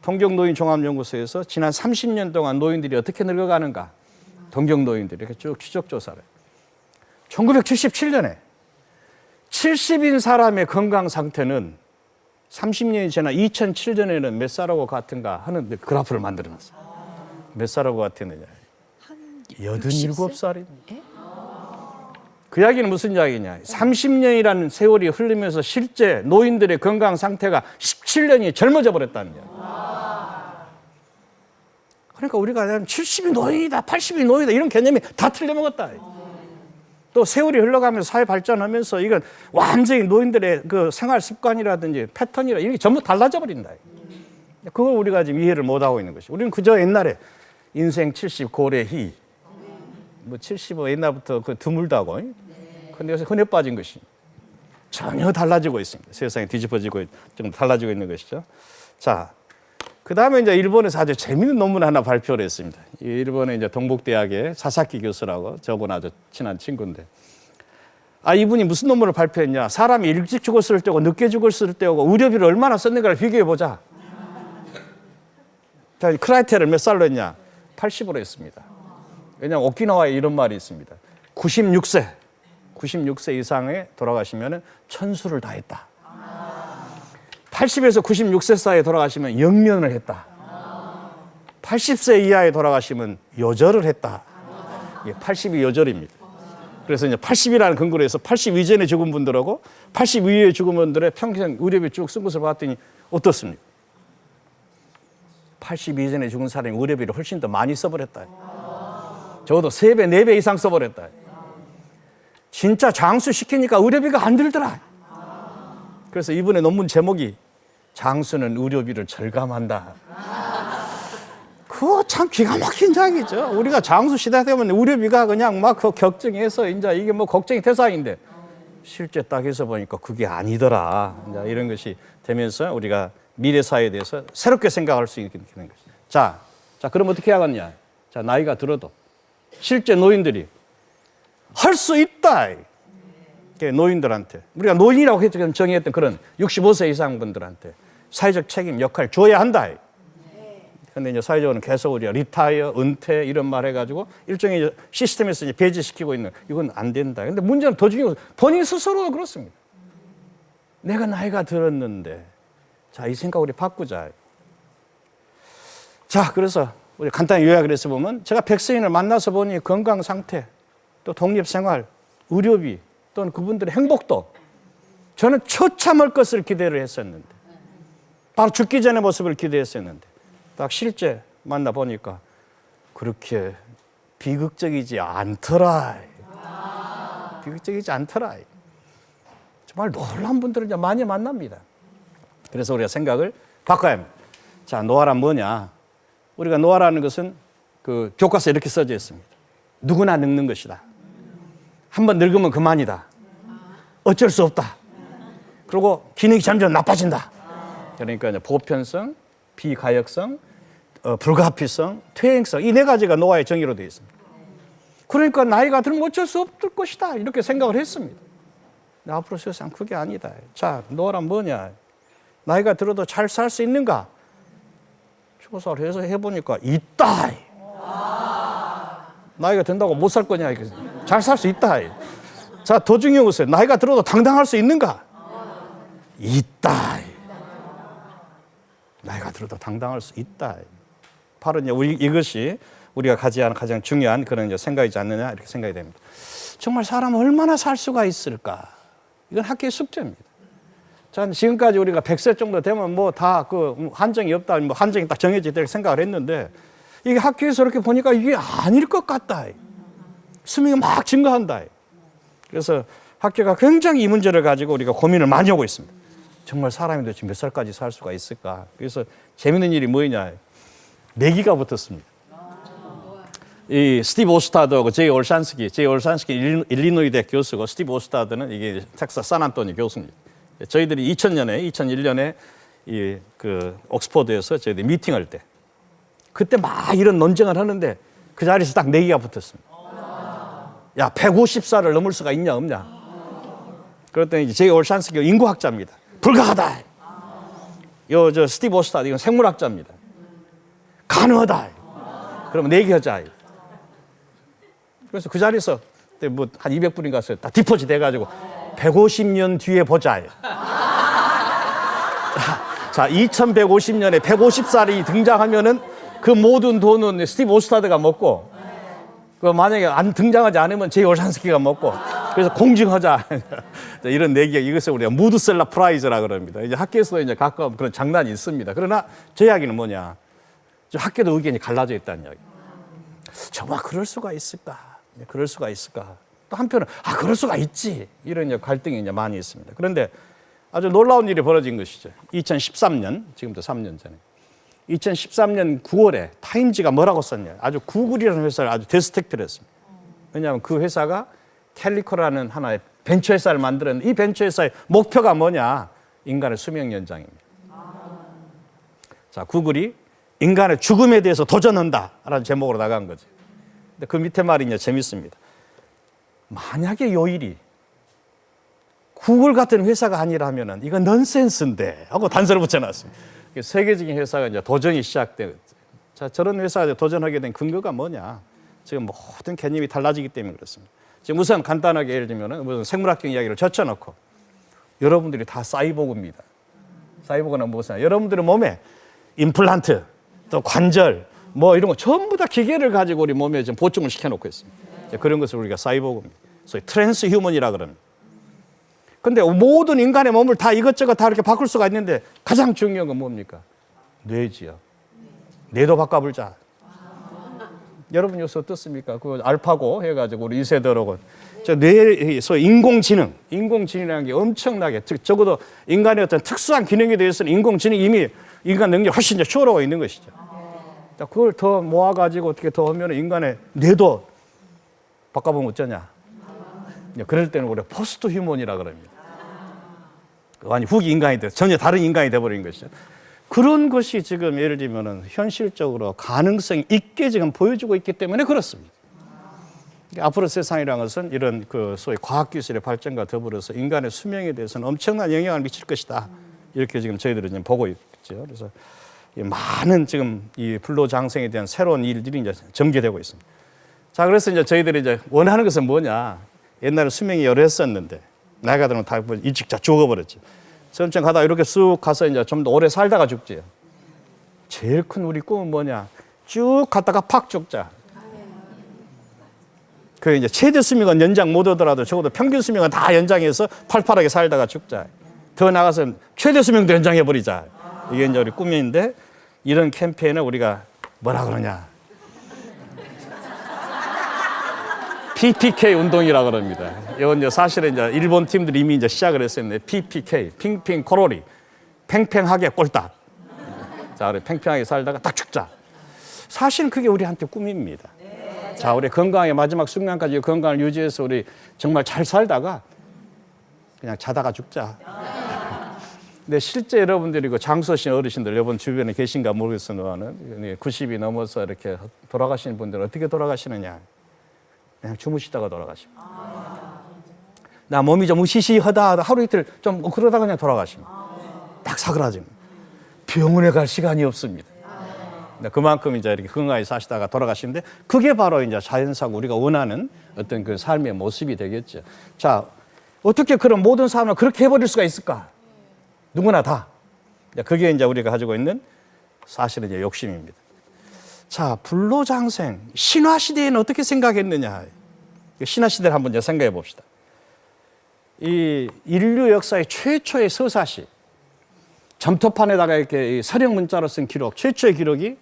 동경노인종합연구소에서 지난 30년 동안 노인들이 어떻게 늙어가는가, 동경노인들이 이렇게 쭉 추적 조사를. 1977년에 70인 사람의 건강 상태는 30년이 지나 2007년에는 몇 살하고 같은가 하는 그래프를 만들어놨어요. 몇 살하고 같았느냐? 87살입니다. 그 이야기는 무슨 이야기냐? 30년이라는 세월이 흐르면서 실제 노인들의 건강 상태가 17년이 젊어져 버렸다는 이야기. 그러니까 우리가 70이 노인이다, 80이 노인이다 이런 개념이 다 틀려먹었다. 또 세월이 흘러가면서 사회 발전하면서 이건 완전히 노인들의 그 생활 습관이라든지 패턴이라 이런 게 전부 달라져 버린다. 그걸 우리가 지금 이해를 못하고 있는 것이. 우리는 그저 옛날에 인생 70 고래희, 뭐 75 옛날부터 그 드물다고, 근데 요새 흔해 빠진 것이. 전혀 달라지고 있습니다. 세상이 뒤집어지고 좀 달라지고 있는 것이죠. 자, 그 다음에 이제 일본에서 아주 재미있는 논문 하나 발표를 했습니다. 이 일본의 이제 동북대학의 사사키 교수라고 저분 아주 친한 친구인데, 이분이 무슨 논문을 발표했냐? 사람이 일찍 죽었을 때고 늦게 죽었을 때고 의료비를 얼마나 썼는가를 비교해 보자. 자, 크라이테를 몇 살로 했냐? 80으로 했습니다. 왜냐하면 오키나와에 이런 말이 있습니다. 96세 이상에 돌아가시면 천수를 다했다. 80에서 96세 사이에 돌아가시면 영면을 했다. 80세 이하에 돌아가시면 요절을 했다. 이게 80이 요절입니다. 그래서 이제 80이라는 근거로 해서 80 이전에 죽은 분들하고 80 이후에 죽은 분들의 평생 의료비 쭉 쓴 것을 봤더니 어떻습니까? 80 이전에 죽은 사람이 의료비를 훨씬 더 많이 써버렸다. 적어도 3배, 4배 이상 써버렸다. 진짜 장수시키니까 의료비가 안 들더라. 그래서 이번에 논문 제목이 장수는 의료비를 절감한다. 그거 참 기가 막힌 이야기죠. 우리가 장수 시대 되면 의료비가 그냥 막 그 걱정해서 이제 이게 뭐 걱정이 대상인데 실제 딱 해서 보니까 그게 아니더라. 이제 이런 것이 되면서 우리가 미래 사회에 대해서 새롭게 생각할 수 있게 되는 것이죠. 자, 그럼 어떻게 하겠냐? 자, 나이가 들어도 실제 노인들이 할 수 있다. 노인들한테 우리가 노인이라고 정의했던 그런 65세 이상 분들한테 사회적 책임 역할을 줘야 한다. 근데 이제 사회적으로는 계속 우리가 리타이어, 은퇴 이런 말 해가지고 일종의 시스템에서 이제 배제시키고 있는 이건 안 된다. 근데 문제는 더 중요한 것은 본인 스스로가 그렇습니다. 내가 나이가 들었는데 자, 이 생각 우리 바꾸자. 자, 그래서 우리 간단히 요약을 해서 보면 제가 백세인을 만나서 보니 건강 상태, 또 독립 생활, 의료비 또는 그분들의 행복도 저는 처참할 것을 기대를 했었는데 바로 죽기 전의 모습을 기대했었는데 딱 실제 만나보니까 그렇게 비극적이지 않더라. 비극적이지 않더라. 정말 놀라운 분들을 이제 많이 만납니다. 그래서 우리가 생각을 바꿔야 합니다. 자, 노화란 뭐냐? 우리가 노화라는 것은 그 교과서에 이렇게 써져 있습니다. 누구나 늙는 것이다. 한번 늙으면 그만이다. 어쩔 수 없다. 그리고 기능이 점점 나빠진다. 그러니까 이제 보편성, 비가역성, 불가피성, 퇴행성 이 4가지가 노화의 정의로 되어 있습니다. 그러니까 나이가 들면 어쩔 수 없을 것이다 이렇게 생각을 했습니다. 앞으로 세상 그게 아니다. 자, 노화란 뭐냐? 나이가 들어도 잘 살 수 있는가? 조사를 해서 해보니까 있다. 나이가 든다고 못 살 거냐? 잘 살 수 있다. 자, 더 중요한 것은 나이가 들어도 당당할 수 있는가? 있다. 나이가 들어도 당당할 수 있다. 바로 이제 이것이 우리가 가장 중요한 그런 이제 생각이지 않느냐 이렇게 생각이 됩니다. 정말 사람은 얼마나 살 수가 있을까? 이건 학교의 숙제입니다. 자, 지금까지 우리가 100세 정도 되면 뭐 다 그 한정이 없다, 뭐 한정이 딱 정해져 있다 생각을 했는데 이게 학교에서 이렇게 보니까 이게 아닐 것 같다. 수명이 막 증가한다. 그래서 학교가 굉장히 이 문제를 가지고 우리가 고민을 많이 하고 있습니다. 정말 사람이 도대체 몇 살까지 살 수가 있을까? 그래서 재밌는 일이 뭐냐? 내기가 붙었습니다. 이 스티브 오스타드하고 제이 올산스키 일리노이 대 교수고 스티브 오스타드는 이게 텍사스 산안토니 교수입니다. 저희들이 2001년에 이 그 옥스퍼드에서 저희들이 미팅할 때 그때 막 이런 논쟁을 하는데 그 자리에서 딱 내기가 붙었습니다. 야, 150살을 넘을 수가 있냐 없냐? 그랬더니 제이 올산스키 인구학자입니다. 불가하다. 저 스티브 오스타드 이건 생물학자입니다. 가능하다. 그러면 내기하자. 그래서 그 자리에서 뭐 한 200분인가 다 디포짓 해가지고 150년 뒤에 보자. 자, 2150년에 150살이 등장하면은 그 모든 돈은 스티브 오스타드가 먹고, 그 만약에 안 등장하지 않으면 제이 올산스키가 먹고, 그래서 공증하자. 이런 내기가 이것을 우리가 무드셀라 프라이즈라 그럽니다. 이제 학교에서도 이제 가끔 그런 장난이 있습니다. 그러나 제 이야기는 뭐냐? 학교도 의견이 갈라져 있다는 이야기. 정말 그럴 수가 있을까? 그럴 수가 있을까? 또 한편은 그럴 수가 있지. 이런 이제 갈등이 이제 많이 있습니다. 그런데 아주 놀라운 일이 벌어진 것이죠. 2013년, 지금부터 3년 전에. 2013년 9월에 타임지가 뭐라고 썼냐? 아주 구글이라는 회사를 아주 대스택필했습니다. 왜냐하면 그 회사가 캘리코라는 하나의 벤처회사를 만들었는데 이 벤처회사의 목표가 뭐냐? 인간의 수명 연장입니다. 자, 구글이 인간의 죽음에 대해서 도전한다라는 제목으로 나간 거죠. 근데 그 밑에 말이 이제 재밌습니다. 만약에 요일이 구글 같은 회사가 아니라면은 이건 넌센스인데 하고 단서를 붙여놨습니다. 세계적인 회사가 이제 도전이 시작되거든요. 자, 저런 회사가 도전하게 된 근거가 뭐냐? 지금 모든 개념이 달라지기 때문에 그렇습니다. 지금 우선 간단하게 예를 들면은 무슨 생물학적 이야기를 젖혀놓고 여러분들이 다 사이보그입니다. 사이보그는 무엇이냐? 여러분들의 몸에 임플란트, 또 관절, 뭐 이런 거 전부 다 기계를 가지고 우리 몸에 지금 보충을 시켜놓고 있습니다. 그런 것을 우리가 사이보그입니다. 소위 트랜스 휴먼이라 그럽니다. 근데 모든 인간의 몸을 다 이것저것 다 이렇게 바꿀 수가 있는데 가장 중요한 건 뭡니까? 뇌지요. 뇌도 바꿔보자. 여러분 요새 어떻습니까? 그 알파고 해가지고 우리 이세돌하고 저 뇌, 소위 인공지능이라는 게 엄청나게 적어도 인간의 어떤 특수한 기능에 대해서는 인공지능이 이미 인간 능력이 훨씬 추월하고 있는 것이죠. 그걸 더 모아가지고 어떻게 더 하면 인간의 뇌도 바꿔보면 어쩌냐. 그럴 때는 우리가 포스트 휴먼이라 그럽니다. 완전 후기 인간이 돼 전혀 다른 인간이 돼버린 것이죠. 그런 것이 지금 예를 들면은 현실적으로 가능성 있게 지금 보여주고 있기 때문에 그렇습니다. 앞으로 세상이라는 것은 이런 그 소위 과학기술의 발전과 더불어서 인간의 수명에 대해서는 엄청난 영향을 미칠 것이다. 이렇게 지금 저희들은 지금 보고 있죠. 그래서 많은 지금 이 불로장생에 대한 새로운 일들이 이제 전개되고 있습니다. 자, 그래서 이제 저희들이 이제 원하는 것은 뭐냐? 옛날에 수명이 여러 했었는데 나이가 들면 다 일찍 다 죽어버렸죠. 천천히 가다가 이렇게 쑥 가서 이제 좀 더 오래 살다가 죽지요. 제일 큰 우리 꿈은 뭐냐? 쭉 갔다가 팍 죽자. 그 이제 최대 수명은 연장 못 하더라도 적어도 평균 수명은 다 연장해서 팔팔하게 살다가 죽자. 더 나가서 최대 수명도 연장해버리자. 이게 이제 우리 꿈인데 이런 캠페인을 우리가 뭐라 그러냐? PPK 운동이라 그럽니다. 이건 이제 사실은 이제 일본 팀들이 이미 이제 시작을 했었는데 PPK, 핑핑 코로리, 팽팽하게 꼴딱. 자, 우리 팽팽하게 살다가 딱 죽자. 사실은 그게 우리한테 꿈입니다. 자, 우리 건강의 마지막 순간까지 건강을 유지해서 우리 정말 잘 살다가 그냥 자다가 죽자. 근데 실제 여러분들이 그 장수하신 어르신들 여러분 주변에 계신가 모르겠으나는 90이 넘어서 이렇게 돌아가시는 분들은 어떻게 돌아가시느냐? 그냥 주무시다가 돌아가십니다. 나 몸이 좀 으시시하다 하루 이틀 좀 그러다가 그냥 돌아가십니다. 딱 사그라집니다. 병원에 갈 시간이 없습니다. 그만큼 이제 이렇게 건강히 사시다가 돌아가시는데 그게 바로 이제 자연사고 우리가 원하는 어떤 그 삶의 모습이 되겠죠. 자, 어떻게 그런 모든 사람을 그렇게 해버릴 수가 있을까? 누구나 다. 그게 이제 우리가 가지고 있는 사실은 이제 욕심입니다. 자, 불로장생. 신화시대에는 어떻게 생각했느냐. 신화시대를 한번 이제 생각해 봅시다. 이 인류 역사의 최초의 서사시. 점토판에다가 이렇게 서령 문자로 쓴 기록. 최초의 기록이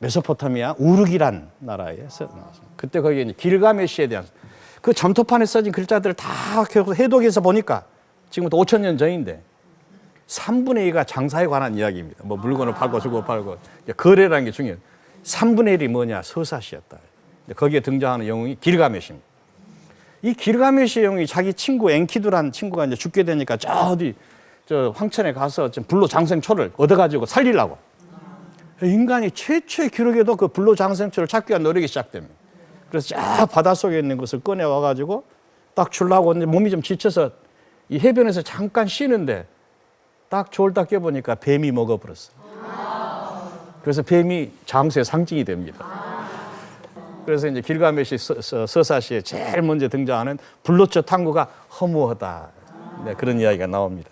메소포타미아 우르기란 나라에서 나왔습니다. 그때 거기에 이제 길가메시에 대한 그 점토판에 써진 글자들을 다 해독해서 보니까 지금부터 5,000년 전인데 3분의 2가 장사에 관한 이야기입니다. 뭐 물건을 팔고 주고 팔고 거래라는 게 중요해요. 3분의 1이 뭐냐? 서사시였다. 거기에 등장하는 영웅이 길가메시입니다. 이 길가메시 영웅이 자기 친구 엔키두라는 친구가 이제 죽게 되니까 저 황천에 가서 불로장생초를 얻어가지고 살리려고. 인간이 최초의 기록에도 그 불로장생초를 찾기 위한 노력이 시작됩니다. 그래서 쫙 바닷속에 있는 것을 꺼내와가지고 딱 주려고 했는데 몸이 좀 지쳐서 이 해변에서 잠깐 쉬는데 딱 졸다 깨보니까 뱀이 먹어버렸어요. 그래서 뱀이 장수의 상징이 됩니다. 그래서 이제 길가메시 서사시에 제일 먼저 등장하는 불로초 탐구가 허무하다. 네, 그런 이야기가 나옵니다.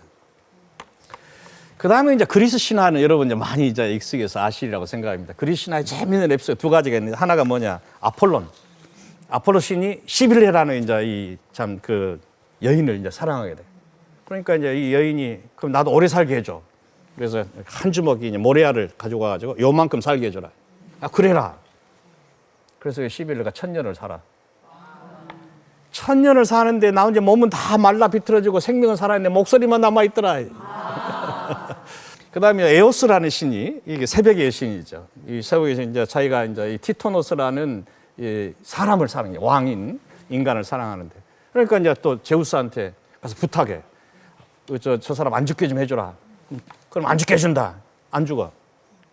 그 다음에 이제 그리스 신화는 여러분 이제 많이 이제 익숙해서 아시리라고 생각합니다. 그리스 신화에 재미있는 에피소드 두 가지가 있는데 하나가 뭐냐? 아폴로 신이 시빌레라는 이제 이 참 그 여인을 이제 사랑하게 돼. 그러니까 이제 이 여인이 그럼 나도 오래 살게 해줘. 그래서 한 주먹이 이제 모래알을 가지고 와가지고 요만큼 살게 해줘라. 아, 그래라. 그래서 시빌레가 1000년을 살아. 1000년을 사는데 나 이제 몸은 다 말라 비틀어지고 생명은 살아있는데 목소리만 남아있더라. 그 다음에 에오스라는 신이, 이게 새벽의 신이죠. 이 새벽의 신, 이제 자기가 이제 이 티토노스라는 이 사람을 사랑해, 왕인, 인간을 사랑하는데. 그러니까 이제 또 제우스한테 가서 부탁해. 저 사람 안 죽게 좀 해줘라. 그럼 안 죽게 해준다. 안 죽어.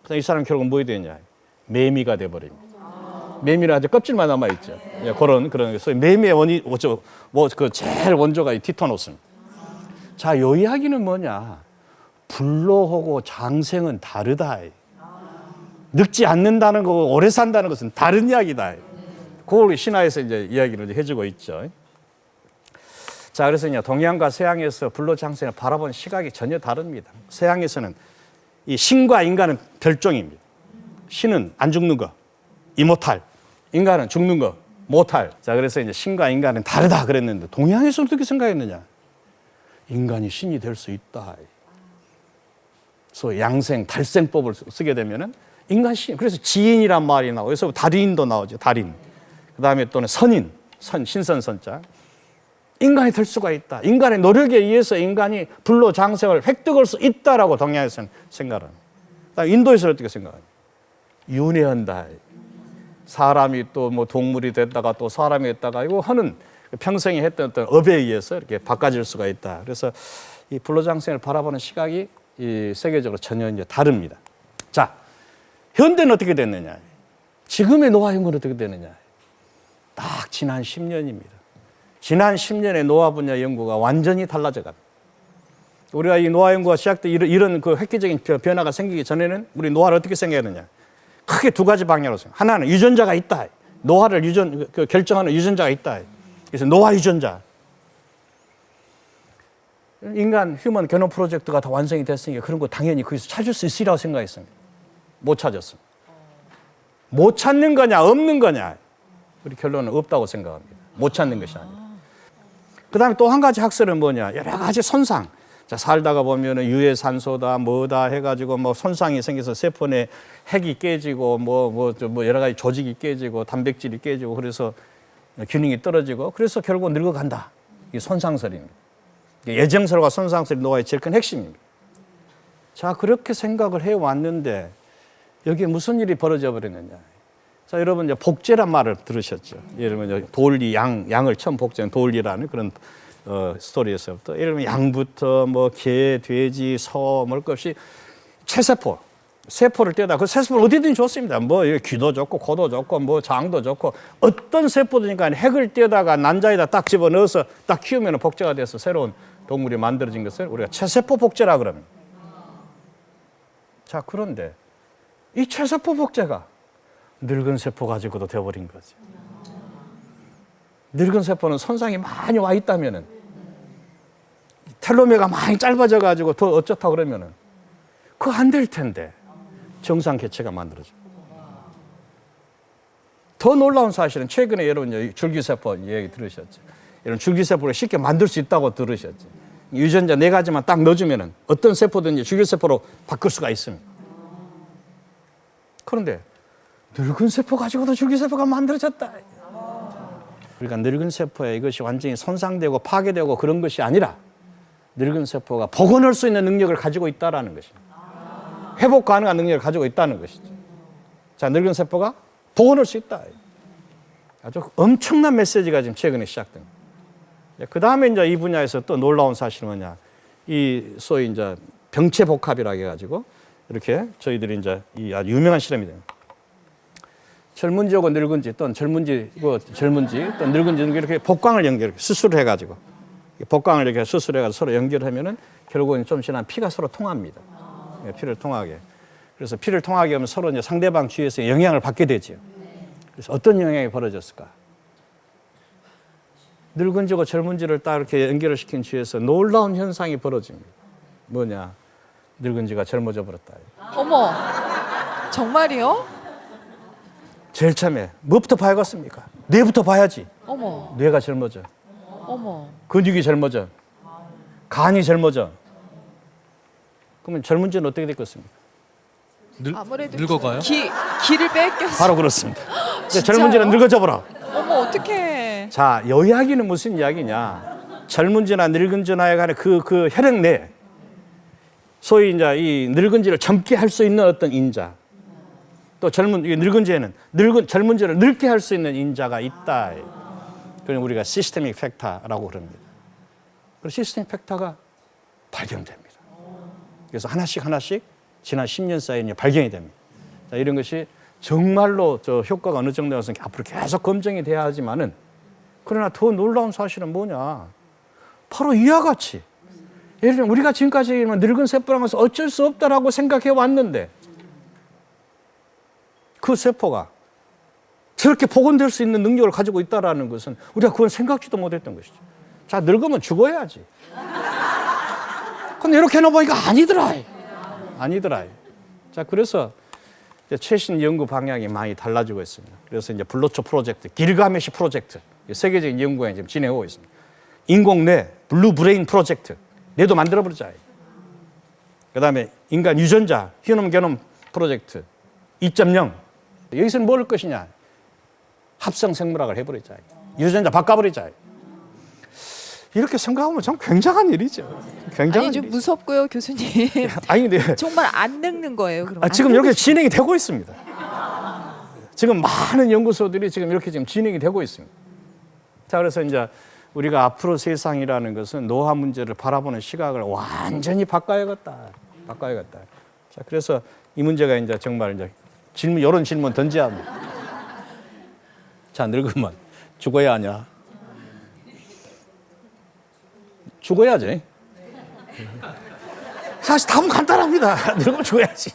그래서 이 사람 결국 뭐 되냐? 매미가 돼버립니다. 매미는 아주 껍질만 남아 있죠. 그런 소위 매미의 원이 그 제일 원조가 이 티타노스입니다. 자, 요 이야기는 뭐냐? 불로하고 장생은 다르다. 늙지 않는다는 거고 오래 산다는 것은 다른 이야기다. 그걸 우리 신화에서 이제 이야기를 해주고 있죠. 자, 그래서 이제 동양과 서양에서 불로장생을 바라보는 시각이 전혀 다릅니다. 서양에서는 이 신과 인간은 별종입니다. 신은 안 죽는 거, 이모탈. 인간은 죽는 거, 모탈. 자, 그래서 이제 신과 인간은 다르다 그랬는데 동양에서 어떻게 생각했느냐? 인간이 신이 될 수 있다. 소위 양생, 달생법을 쓰게 되면은 인간 신. 그래서 지인이란 말이 나오고 여기서 달인도 나오죠. 달인. 그다음에 또는 선인, 신선선자. 인간이 될 수가 있다. 인간의 노력에 의해서 인간이 불로장생을 획득할 수 있다라고 동양에서는 생각을 합니다. 인도에서는 어떻게 생각합니까? 윤회한다. 사람이 또 뭐 동물이 됐다가 또 사람이 됐다가 이거 하는 평생에 했던 어떤 업에 의해서 이렇게 바꿔질 수가 있다. 그래서 이 불로장생을 바라보는 시각이 이 세계적으로 전혀 이제 다릅니다. 자, 현대는 어떻게 됐느냐? 지금의 노화연구는 어떻게 되느냐? 딱 지난 10년입니다. 지난 10년의 노화 분야 연구가 완전히 달라져 갑니다. 우리가 이 노화 연구가 시작돼 이런 그 획기적인 변화가 생기기 전에는 우리 노화를 어떻게 생각했느냐? 크게 두 가지 방향으로 생각. 하나는 유전자가 있다. 노화를 결정하는 유전자가 있다. 그래서 노화 유전자. 인간 휴먼 게놈 프로젝트가 다 완성이 됐으니까 그런 거 당연히 거기서 찾을 수 있으리라고 생각했습니다. 못 찾았습니다. 못 찾는 거냐 없는 거냐? 우리 결론은 없다고 생각합니다. 못 찾는 것이 아니라. 그다음에 또 한 가지 학설은 뭐냐? 여러 가지 손상. 자, 살다가 보면은 유해산소다 뭐다 해가지고 뭐 손상이 생겨서 세포 내 핵이 깨지고 뭐 여러 가지 조직이 깨지고 단백질이 깨지고 그래서 균형이 떨어지고 그래서 결국 늙어간다. 이게 손상설입니다. 예정설과 손상설이 노화의 제일 큰 핵심입니다. 자, 그렇게 생각을 해왔는데 여기에 무슨 일이 벌어져 버렸느냐? 자, 여러분 이제 복제란 말을 들으셨죠? 예를 들면 돌리 양을 처음 복제한 돌리라는 그런 스토리에서부터 예를 들면 양부터 뭐 개, 돼지, 소, 뭐 것이 체세포, 세포를 떼다 그 세포를 어디든지 좋습니다. 뭐 귀도 좋고 코도 좋고 뭐 장도 좋고 어떤 세포든지 핵을 떼다가 난자에다 딱 집어 넣어서 딱 키우면 복제가 돼서 새로운 동물이 만들어진 것을 우리가 체세포 복제라 그럽니다. 자, 그런데 이 체세포 복제가 늙은 세포 가지고도 되어버린 거죠. 늙은 세포는 손상이 많이 와 있다면은 텔로메가 많이 짧아져 가지고 더 어쩌다 그러면은 그거 안 될 텐데 정상 개체가 만들어져. 더 놀라운 사실은 최근에 여러분 줄기세포 얘기 들으셨죠? 이런 줄기세포를 쉽게 만들 수 있다고 들으셨죠? 유전자 4가지만 딱 넣어주면은 어떤 세포든지 줄기세포로 바꿀 수가 있습니다. 그런데 늙은 세포 가지고도 줄기세포가 만들어졌다. 그러니까 늙은 세포에 이것이 완전히 손상되고 파괴되고 그런 것이 아니라 늙은 세포가 복원할 수 있는 능력을 가지고 있다는 것입니다. 회복 가능한 능력을 가지고 있다는 것이죠. 자, 늙은 세포가 복원할 수 있다. 아주 엄청난 메시지가 지금 최근에 시작됩니다. 그 다음에 이제 이 분야에서 또 놀라운 사실은 뭐냐? 이 소위 이제 병체 복합이라고 해가지고 이렇게 저희들이 이제 이 아주 유명한 실험이 됩니다. 젊은지하고 늙은지 또는 젊은지고 젊은지 또는 늙은지 이렇게 복광을 수술을 해가지고 복광을 이렇게 수술해가지고 서로 연결하면은 결국은 좀 지나면 피가 서로 통합니다. 피를 통하게. 그래서 피를 통하게 하면 서로 이제 상대방 주위에서 영향을 받게 되죠. 그래서 어떤 영향이 벌어졌을까? 늙은지고 젊은지를 딱 이렇게 연결을 시킨 주위에서 놀라운 현상이 벌어집니다. 뭐냐? 늙은지가 젊어져 버렸다. 어머, 정말이요? 제일 처음에 뭐부터 봐야겠습니까? 뇌부터 봐야지. 어머, 뇌가 젊어져. 어머. 근육이 젊어져. 간이 젊어져. 그러면 젊은지는 어떻게 됐겠습니까? 아무래도 늙어가요? 기를 뺏겼어. 바로 그렇습니다. 진짜요? 젊은지는 늙어져 버려. 어머, 어떡해. 자, 이 이야기는 무슨 이야기냐? 젊은지나 늙은지나에 관한 그 혈액 내 소위 이제 이 늙은지를 젊게 할 수 있는 어떤 인자. 또 늙은지에는 젊은지를 늙게 할 수 있는 인자가 있다. 그걸 우리가 시스테믹 팩터라고 그럽니다. 그 시스테믹 팩터가 발견됩니다. 그래서 하나씩 지난 10년 사이에 발견이 됩니다. 자, 이런 것이 정말로 저 효과가 어느 정도여서 앞으로 계속 검증이 돼야 하지만은, 그러나 더 놀라운 사실은 뭐냐? 바로 이와 같이, 예를 들면 우리가 지금까지 늙은 세포라는 것은 어쩔 수 없다라고 생각해 왔는데, 그 세포가 저렇게 복원될 수 있는 능력을 가지고 있다는 것은 우리가 그건 생각지도 못했던 것이죠. 자, 늙으면 죽어야지. 근데 이렇게 해놓으니까 아니더라. 자, 그래서 이제 최신 연구 방향이 많이 달라지고 있습니다. 그래서 이제 블루초 프로젝트, 길가메시 프로젝트, 세계적인 연구가 지금 진행하고 있습니다. 인공뇌, 블루 브레인 프로젝트, 뇌도 만들어버리자. 그다음에 인간 유전자, 휴놈 게놈 프로젝트 2.0. 여기서는 뭘 할 것이냐? 합성 생물학을 해버리자. 유전자 바꿔버리자. 이렇게 생각하면 참 굉장한 일이죠. 굉장한 아니 좀 일이죠. 무섭고요, 교수님. 아니 근데 정말 안 늙는 거예요. 그럼 지금 이렇게 진행이 되고 있습니다. 지금 많은 연구소들이 지금 이렇게 지금 진행이 되고 있습니다. 자, 그래서 이제 우리가 앞으로 세상이라는 것은 노화 문제를 바라보는 시각을 완전히 바꿔야겠다. 자, 그래서 이 문제가 이제 정말 이제 질문, 이런 질문 던져야 합니다. 자, 늙으면 죽어야 하냐? 죽어야지. 사실 답은 간단합니다. 늙으면 죽어야지.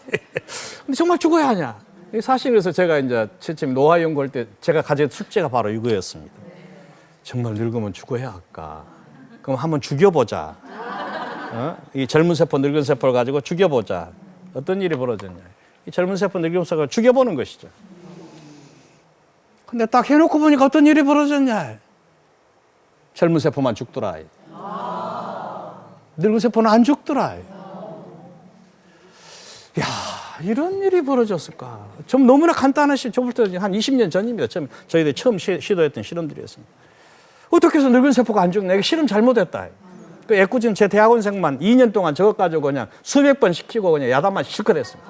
근데 정말 죽어야 하냐? 사실 그래서 제가 이제 최초에 노화 연구할 때 제가 가진 숙제가 바로 이거였습니다. 정말 늙으면 죽어야 할까? 그럼 한번 죽여보자. 이 젊은 세포, 늙은 세포를 가지고 죽여보자. 어떤 일이 벌어졌냐? 이 젊은 세포, 늙은 세포를 죽여보는 것이죠. 근데 딱 해놓고 보니까 어떤 일이 벌어졌냐? 젊은 세포만 죽더라. 늙은 세포는 안 죽더라. 야, 이런 일이 벌어졌을까? 좀 너무나 간단한 저부터 한 20년 전입니다. 저희들이 처음 시도했던 실험들이었습니다. 어떻게 해서 늙은 세포가 안 죽나? 이거 실험 잘못했다. 그 애꿎은 제 대학원생만 2년 동안 저것 가지고 그냥 수백 번 시키고 그냥 야단만 실컷 했습니다.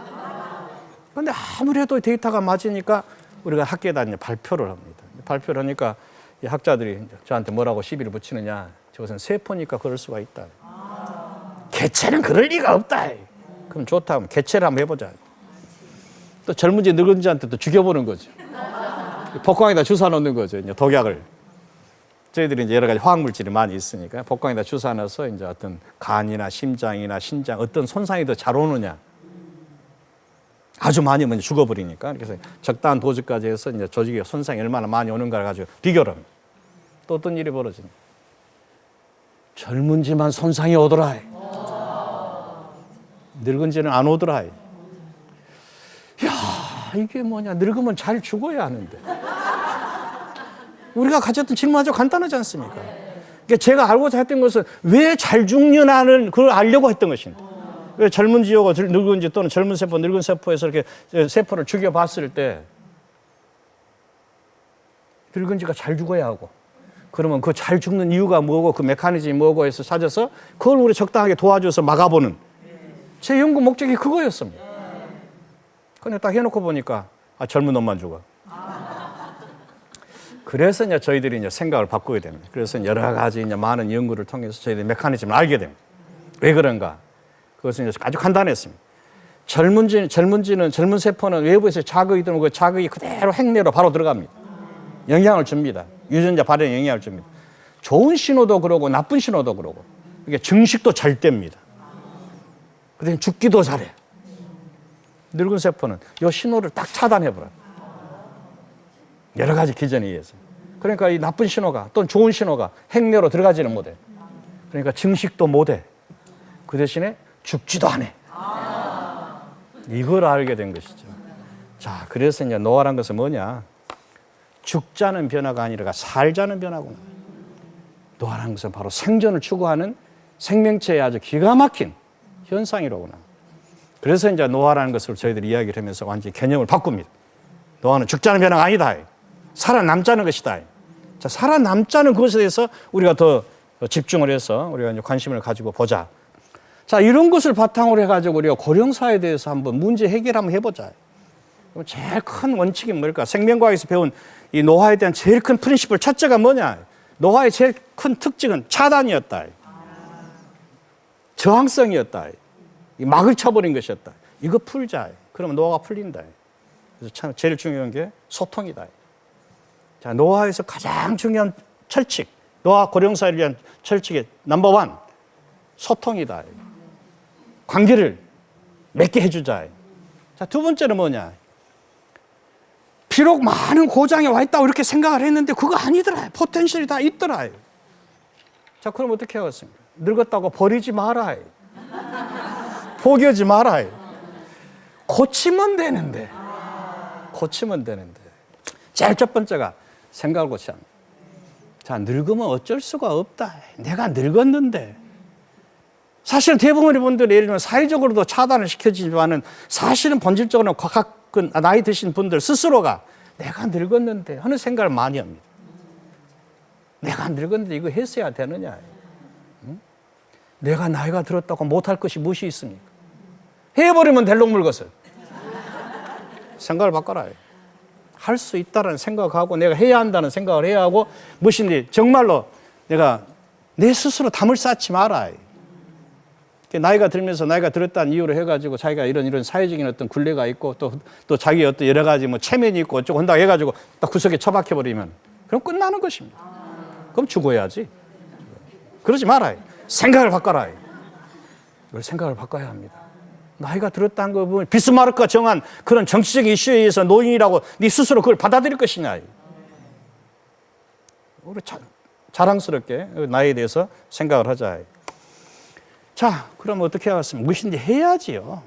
그런데 아무래도 데이터가 맞으니까 우리가 학교에다 이제 발표를 합니다. 발표를 하니까 이 학자들이 저한테 뭐라고 시비를 붙이느냐. 저것은 세포니까 그럴 수가 있다. 개체는 그럴 리가 없다. 그럼 좋다. 그럼 개체를 한번 해보자. 또 젊은지 늙은지한테 또 죽여보는 거죠. 복강에다 주사 놓는 거죠. 이제 독약을. 저희들이 이제 여러 가지 화학물질이 많이 있으니까 복강에다 주사 넣어서 이제 어떤 간이나 심장이나 신장 어떤 손상이 더 잘 오느냐. 아주 많이 오면 죽어버리니까. 그래서 적당한 도즈까지 해서 이제 조직에 손상이 얼마나 많이 오는가를 가지고 비교를 합니다. 또 어떤 일이 벌어지냐. 젊은지만 손상이 오더라. 늙은지는 안 오더라. 야, 이게 뭐냐. 늙으면 잘 죽어야 하는데. 우리가 가졌던 질문 아주 간단하지 않습니까? 그러니까 제가 알고자 했던 것은 왜 잘 죽느냐는 그걸 알려고 했던 것인데. 왜 젊은지하고 늙은지 또는 젊은 세포, 늙은 세포에서 이렇게 세포를 죽여봤을 때 늙은지가 잘 죽어야 하고 그러면 그 잘 죽는 이유가 뭐고 그 메커니즘이 뭐고 해서 찾아서 그걸 우리 적당하게 도와줘서 막아보는 제 연구 목적이 그거였습니다. 근데 딱 해놓고 보니까 젊은 놈만 죽어. 그래서 이제 저희들이 이제 생각을 바꾸게 됩니다. 그래서 여러 가지 이제 많은 연구를 통해서 저희들이 메커니즘을 알게 됩니다. 왜 그런가? 그것은 이제 아주 간단했습니다. 젊은 세포는 외부에서 자극이 들어오고 그 자극이 그대로 핵내로 바로 들어갑니다. 영향을 줍니다. 유전자 발현에 영향을 줍니다. 좋은 신호도 그러고 나쁜 신호도 그러고 이게 증식도 잘 됩니다. 그다음에 죽기도 잘해. 늙은 세포는 이 신호를 딱 차단해버려요. 여러 가지 기전에 의해서. 그러니까 이 나쁜 신호가 또는 좋은 신호가 핵내로 들어가지는 못해. 그러니까 증식도 못해. 그 대신에 죽지도 않아. 이걸 알게 된 것이죠. 자, 그래서 이제 노화란 것은 뭐냐? 죽자는 변화가 아니라 살자는 변화구나. 노화란 것은 바로 생존을 추구하는 생명체의 아주 기가 막힌 현상이로구나. 그래서 이제 노화라는 것을 저희들이 이야기를 하면서 완전히 개념을 바꿉니다. 노화는 죽자는 변화가 아니다. 살아남자는 것이다. 자, 살아남자는 그것에 대해서 우리가 더 집중을 해서 우리가 이제 관심을 가지고 보자. 자, 이런 것을 바탕으로 해가지고 우리가 고령사에 대해서 한번 문제 해결 한번 해보자. 그럼 제일 큰 원칙이 뭘까? 생명과학에서 배운 이 노화에 대한 제일 큰 프린시플 첫째가 뭐냐? 노아의 제일 큰 특징은 차단이었다. 저항성이었다. 이 막을 쳐버린 것이었다. 이거 풀자. 그러면 노아가 풀린다. 그래서 참 제일 중요한 게 소통이다. 자, 노아에서 가장 중요한 철칙, 노아 고령사를 위한 철칙의 넘버원, 소통이다. 관계를 맺게 해주자. 자, 두 번째는 뭐냐? 비록 많은 고장에 와 있다고 이렇게 생각을 했는데 그거 아니더라. 포텐셜이 다 있더라. 자, 그럼 어떻게 하겠습니까? 늙었다고 버리지 마라. 포기하지 마라. 고치면 되는데. 고치면 되는데. 제일 첫 번째가 생각을 고쳐야 합니다. 자, 늙으면 어쩔 수가 없다. 내가 늙었는데. 사실은 대부분의 분들이 예를 들면 사회적으로도 차단을 시켜지지만은 사실은 본질적으로는 나이 드신 분들 스스로가 내가 늙었는데 하는 생각을 많이 합니다. 내가 늙었는데 이거 했어야 되느냐. 응? 내가 나이가 들었다고 못할 것이 무엇이 있습니까? 해버리면 될롱물 것을. 생각을 바꿔라. 할 수 있다는 생각하고 내가 해야 한다는 생각을 해야 하고 무엇인지 정말로 내가 내 스스로 담을 쌓지 마라. 나이가 들면서 나이가 들었다는 이유로 해가지고 자기가 이런 사회적인 어떤 굴레가 있고 또 자기 어떤 여러 가지 뭐 체면이 있고 어쩌고 한다고 해가지고 딱 구석에 처박혀버리면 그럼 끝나는 것입니다. 그럼 죽어야지. 그러지 말아요. 생각을 바꿔라. 이걸 생각을 바꿔야 합니다. 나이가 들었다는 거 보면 비스마르크가 정한 그런 정치적인 이슈에 의해서 노인이라고 네 스스로 그걸 받아들일 것이냐. 우리 자랑스럽게 나이에 대해서 생각을 하자. 자, 그럼 어떻게 하겠습니까? 무엇인지 해야지요.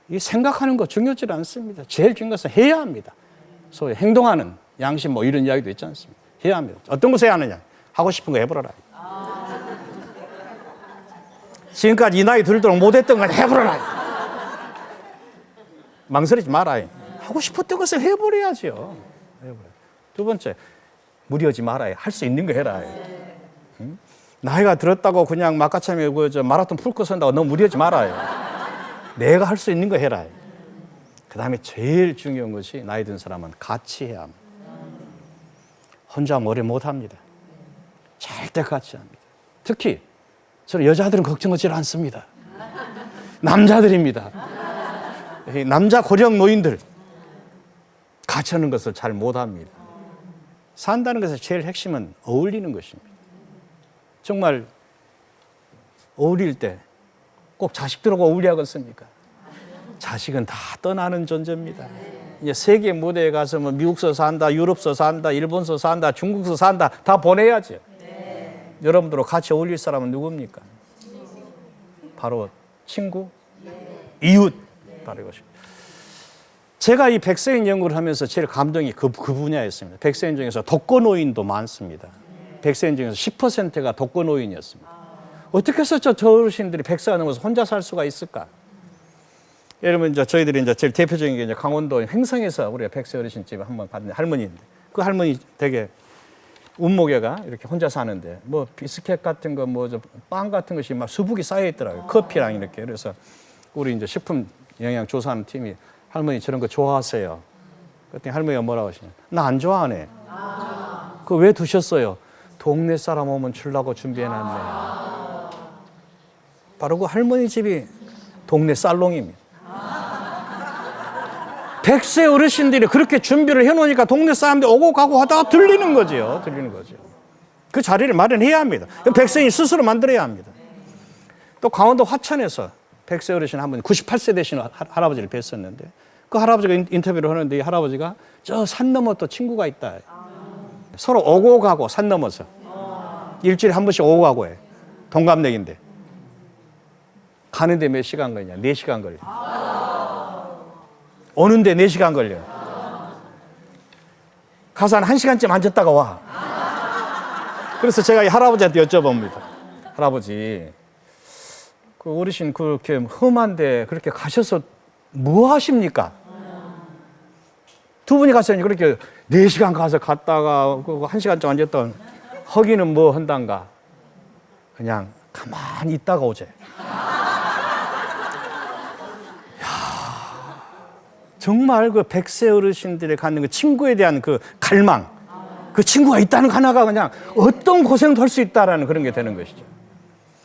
이 생각하는 거 중요하지 않습니다. 제일 중요한 것은 해야 합니다. 소위 행동하는 양심 뭐 이런 이야기도 있지 않습니까? 해야 합니다. 어떤 것을 해야 하느냐? 하고 싶은 거 해보라라. 지금까지 이 나이 들도록 못했던 건 해보라라. 망설이지 마라. 하고 싶었던 것을 해버려야죠. 두 번째, 무리하지 말아요. 할 수 있는 거 해라. 응? 나이가 들었다고 그냥 막가참에 마라톤 풀코 선다고 너무 무리하지 말아요. 내가 할 수 있는 거 해라. 그 다음에 제일 중요한 것이 나이 든 사람은 같이 해야 합니다. 혼자 오래 못합니다. 절대 같이 합니다. 특히 저는 여자들은 걱정하지 않습니다. 남자들입니다. 남자 고령 노인들 같이 하는 것을 잘 못합니다. 산다는 것의 제일 핵심은 어울리는 것입니다. 정말 어울릴 때 꼭 자식들하고 어울려야겠습니까? 자식은 다 떠나는 존재입니다. 이제 세계 무대에 가서 뭐 미국서 산다, 유럽서 산다, 일본서 산다, 중국서 산다 다 보내야죠. 네. 여러분들하고 같이 어울릴 사람은 누굽니까? 바로 친구, 이웃 바로 이것입니다. 제가 이 백세인 연구를 하면서 제일 감동이 그 분야였습니다. 백세인 중에서 독거노인도 많습니다. 백세인 중에서 10%가 독거노인이었습니다. 어떻게 해서 저 어르신들이 100세가 넘어서 혼자 살 수가 있을까? 여러분, 저희들이 제일 대표적인 게 강원도 횡성에서 우리가 100세 어르신 집에 한번 봤는데 할머니인데 그 할머니 되게 운모개가 이렇게 혼자 사는데 뭐 비스켓 같은 거 뭐 빵 같은 것이 막 수북이 쌓여 있더라고요. 커피랑 이렇게. 그래서 우리 이제 식품 영양 조사하는 팀이 할머니 저런 거 좋아하세요? 그랬더니 할머니가 뭐라고 하시냐? 나 안 좋아하네. 그거 왜 두셨어요? 동네 사람 오면 주려고 준비해놨네. 바로 그 할머니 집이 동네 살롱입니다. 100세 어르신들이 그렇게 준비를 해놓으니까 동네 사람들이 오고 가고 하다가 들리는 거죠. 들리는 거죠. 그 자리를 마련해야 합니다. 100세인이 스스로 만들어야 합니다. 또 강원도 화천에서 100세 어르신 한 분 98세 되신 할아버지를 뵀었는데 그 할아버지가 인터뷰를 하는데 이 할아버지가 저 산 넘어 또 친구가 있다. 서로 오고 가고 산 넘어서 일주일에 한 번씩 오고 가고 해. 동갑내기인데 가는데 몇 시간 걸리냐? 4시간 걸려. 오는데 4시간 걸려. 가서 한 1시간쯤 앉았다가 와. 그래서 제가 이 할아버지한테 여쭤봅니다. 할아버지, 그 어르신 그렇게 험한데 그렇게 가셔서 뭐 하십니까? 두 분이 가서는 그렇게 4시간 가서 갔다가 1시간쯤 앉았던 허기는 뭐 한단가? 그냥 가만히 있다가 오재. 정말 그 100세 어르신들이 갖는 그 친구에 대한 그 갈망, 그 친구가 있다는 거 하나가 그냥 어떤 고생도 할 수 있다라는 그런 게 되는 것이죠.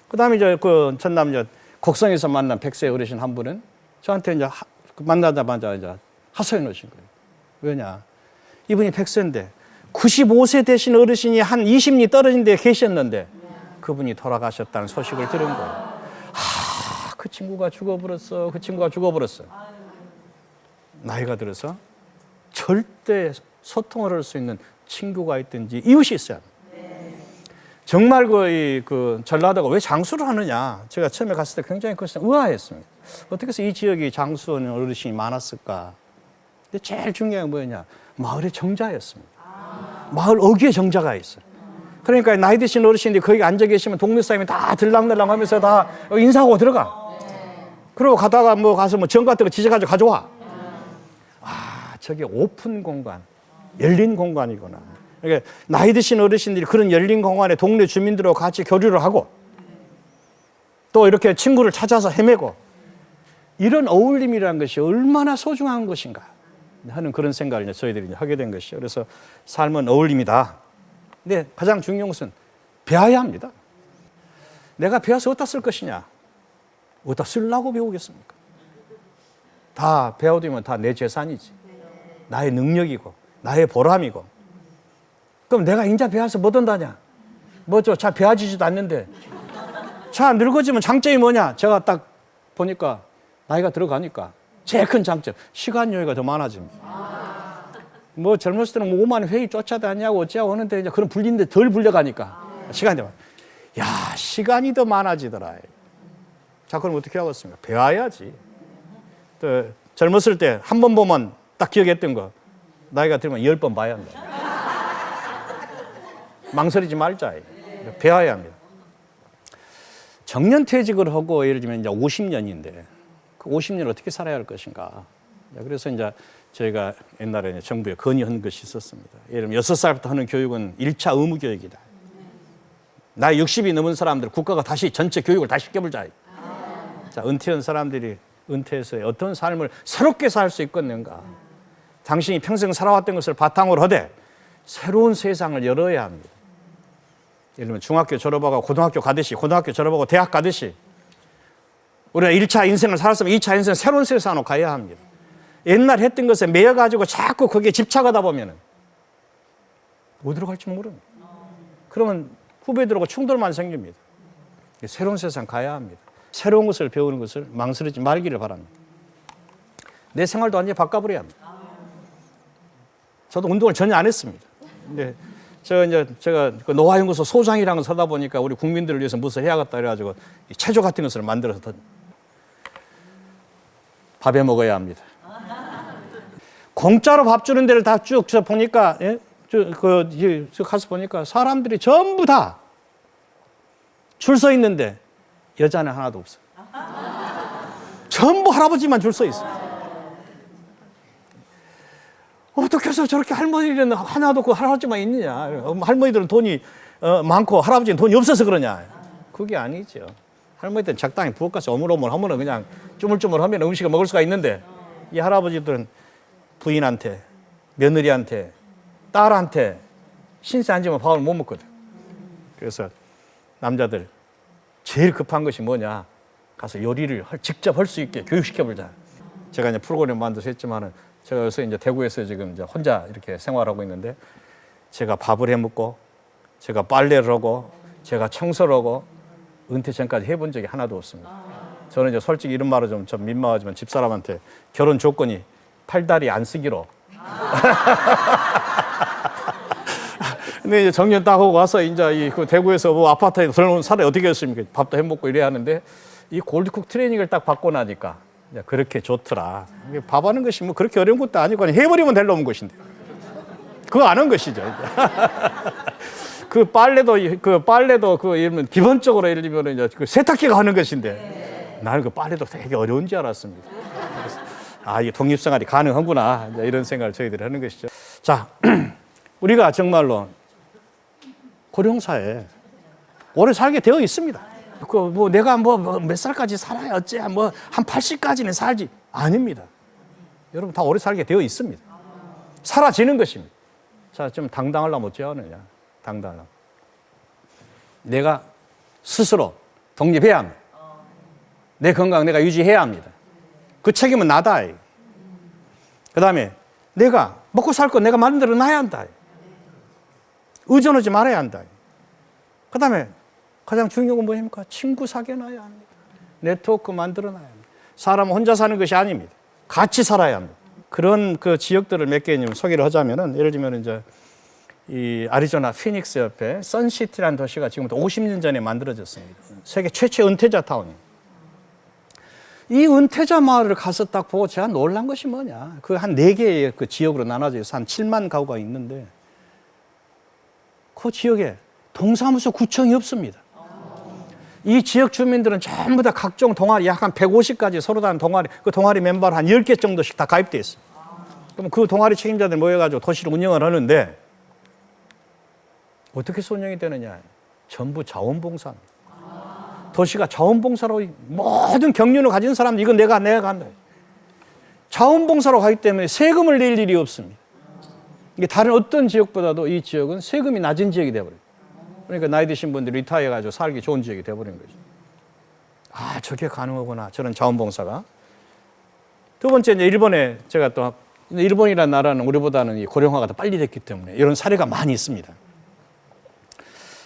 그다음에 이제 그 전남 이제 곡성에서 만난 100세 어르신 한 분은 저한테 이제 만나자마자 이제 하소연하신 거예요. 왜냐? 이분이 100세인데 95세 되신 어르신이 한 20리 떨어진 데 계셨는데 그분이 돌아가셨다는 소식을 들은 거예요. 그 친구가 죽어버렸어. 그 친구가 죽어버렸어. 나이가 들어서 절대 소통을 할 수 있는 친구가 있든지 이웃이 있어야 합니다. 정말 그 전라도가 왜 장수를 하느냐? 제가 처음에 갔을 때 굉장히 그것은 의아했습니다. 어떻게 해서 이 지역이 장수하는 어르신이 많았을까? 근데 제일 중요한 게 뭐였냐? 마을의 정자였습니다. 마을 어귀에 정자가 있어요. 그러니까 나이 드신 어르신들이 거기 앉아 계시면 동네 사람이 다 들락날락 하면서 다 인사하고 들어가. 그리고 가다가 뭐 가서 뭐 정 같은 거 지져가지고 가져와. 저게 오픈 공간, 열린 공간이구나. 그러니까 나이 드신 어르신들이 그런 열린 공간에 동네 주민들하고 같이 교류를 하고 또 이렇게 친구를 찾아서 헤매고 이런 어울림이라는 것이 얼마나 소중한 것인가 하는 그런 생각을 저희들이 하게 된 것이죠. 그래서 삶은 어울림이다. 근데 가장 중요한 것은 배워야 합니다. 내가 배워서 어디다 쓸 것이냐? 어디다 쓰려고 배우겠습니까? 다 배워두면 다 내 재산이지. 나의 능력이고 나의 보람이고. 그럼 내가 인자 배워서 뭐 된다냐? 뭐죠? 잘 배워지지도 않는데. 자, 늙어지면 장점이 뭐냐? 제가 딱 보니까 나이가 들어가니까 제일 큰 장점, 시간 여유가 더 많아집니다. 뭐 젊었을 때는 뭐 5만 회의 쫓아다니냐고 어찌하고 하는데 이제 그런 불린데 덜 불려가니까 시간이 더 많아. 야, 시간이 더 많아지더라. 자, 그럼 어떻게 하겠습니까? 배워야지. 또 젊었을 때 한 번 보면 딱 기억했던 거 나이가 들면 10번 봐야 한다. 망설이지 말자. 배워야 합니다. 정년퇴직을 하고 예를 들면 이제 50년인데 그 50년 어떻게 살아야 할 것인가. 그래서 이제 저희가 옛날에 정부에 건의한 것이 있었습니다. 예를 들면 6살부터 하는 교육은 1차 의무 교육이다. 나이 60이 넘은 사람들 국가가 다시 전체 교육을 다시 시켜보자. 자, 은퇴한 사람들이 은퇴해서 어떤 삶을 새롭게 살 수 있겠는가. 당신이 평생 살아왔던 것을 바탕으로 하되 새로운 세상을 열어야 합니다. 예를 들면 중학교 졸업하고 고등학교 가듯이 고등학교 졸업하고 대학 가듯이 우리가 1차 인생을 살았으면 2차 인생 새로운 세상으로 가야 합니다. 옛날 했던 것에 매여가지고 자꾸 거기에 집착하다 보면 어디로 갈지 모릅니다. 그러면 후배들하고 충돌만 생깁니다. 새로운 세상 가야 합니다. 새로운 것을 배우는 것을 망설이지 말기를 바랍니다. 내 생활도 완전히 바꿔버려야 합니다. 저도 운동을 전혀 안 했습니다. 근데 제가 그 노화연구소 소장이라는 걸 서다 보니까 우리 국민들을 위해서 무엇을 해야겠다 그래가지고 체조 같은 것을 만들어서 밥에 먹어야 합니다. 공짜로 밥 주는 데를 다 쭉 보니까 가서 보니까 사람들이 전부 다 줄 서 있는데 여자는 하나도 없어요. 전부 할아버지만 줄 서 있어요. 어떻게 해서 저렇게 할머니는 하나도 그 할아버지만 있느냐. 할머니들은 돈이 많고 할아버지는 돈이 없어서 그러냐. 그게 아니죠. 할머니들은 적당히 부엌가서 오물오물 하면 그냥 쭈물쭈물 하면 음식을 먹을 수가 있는데 이 할아버지들은 부인한테 며느리한테 딸한테 신세 안 지면 밥을 못 먹거든. 그래서 남자들 제일 급한 것이 뭐냐. 가서 요리를 직접 할 수 있게 교육시켜보자. 제가 이제 프로그램 만들어서 했지만은 제가 요새 이제 대구에서 지금 이제 혼자 이렇게 생활하고 있는데 제가 밥을 해 먹고 제가 빨래를 하고 제가 청소를 하고 은퇴 전까지 해본 적이 하나도 없습니다. 저는 이제 솔직히 이런 말은 좀 민망하지만 집사람한테 결혼 조건이 팔다리 안 쓰기로. 근데 이제 정년 딱 하고 와서 이제 그 대구에서 뭐 아파트에 들어오는 사람이 어떻게 했습니까? 밥도 해 먹고 이래야 하는데 이 골드쿡 트레이닝을 딱 받고 나니까 그렇게 좋더라. 밥하는 것이 뭐 그렇게 어려운 것도 아니고 그냥 해버리면 될 놈은 것인데 그거 안 한 것이죠. 그 빨래도 예를 들면 기본적으로 예를 들면 이제 그 세탁기가 하는 것인데 나는 그 빨래도 되게 어려운 줄 알았습니다. 이 독립생활이 가능하구나 이런 생각을 저희들이 하는 것이죠. 자, 우리가 정말로 고령사에 오래 살게 되어 있습니다. 뭐 내가 뭐 몇 살까지 살아야 어째야 뭐 한 80까지는 살지 아닙니다. 여러분 다 오래 살게 되어 있습니다. 사라지는 것입니다. 자, 좀 당당하려면 어찌 하느냐. 당당하려면. 내가 스스로 독립해야 합니다. 내 건강 내가 유지해야 합니다. 그 책임은 나다. 그 다음에 내가 먹고 살 거 내가 만들어 놔야 한다. 의존하지 말아야 한다. 그 다음에 가장 중요한 건 뭐입니까? 친구 사귀어놔야 합니다. 네트워크 만들어놔야 합니다. 사람은 혼자 사는 것이 아닙니다. 같이 살아야 합니다. 그런 그 지역들을 몇 개 소개를 하자면은, 예를 들면 이제 이 아리조나 피닉스 옆에 선시티라는 도시가 지금부터 50년 전에 만들어졌습니다. 세계 최초의 은퇴자 타운입니다. 이 은퇴자 마을을 가서 딱 보고 제가 놀란 것이 뭐냐. 그 한 4개의 그 지역으로 나눠져 있어 한 7만 가구가 있는데 그 지역에 동사무소 구청이 없습니다. 이 지역 주민들은 전부 다 각종 동아리, 약 한 150가지 서로 다른 동아리, 그 동아리 멤버를 한 10개 정도씩 다 가입돼 있어요. 그럼 그 동아리 책임자들 모여가지고 도시를 운영을 하는데 어떻게 운영이 되느냐. 전부 자원봉사입니다. 도시가 자원봉사로 모든 경륜을 가진 사람들, 이건 내가 간다. 자원봉사로 가기 때문에 세금을 낼 일이 없습니다. 이게 다른 어떤 지역보다도 이 지역은 세금이 낮은 지역이 되어버려요. 그러니까 나이 드신 분들이 리타이어가지고 살기 좋은 지역이 되어버린 거죠. 아, 저게 가능하구나. 저런 자원봉사가. 두 번째, 이제 일본에 제가 또, 일본이라는 나라는 우리보다는 이 고령화가 더 빨리 됐기 때문에 이런 사례가 많이 있습니다.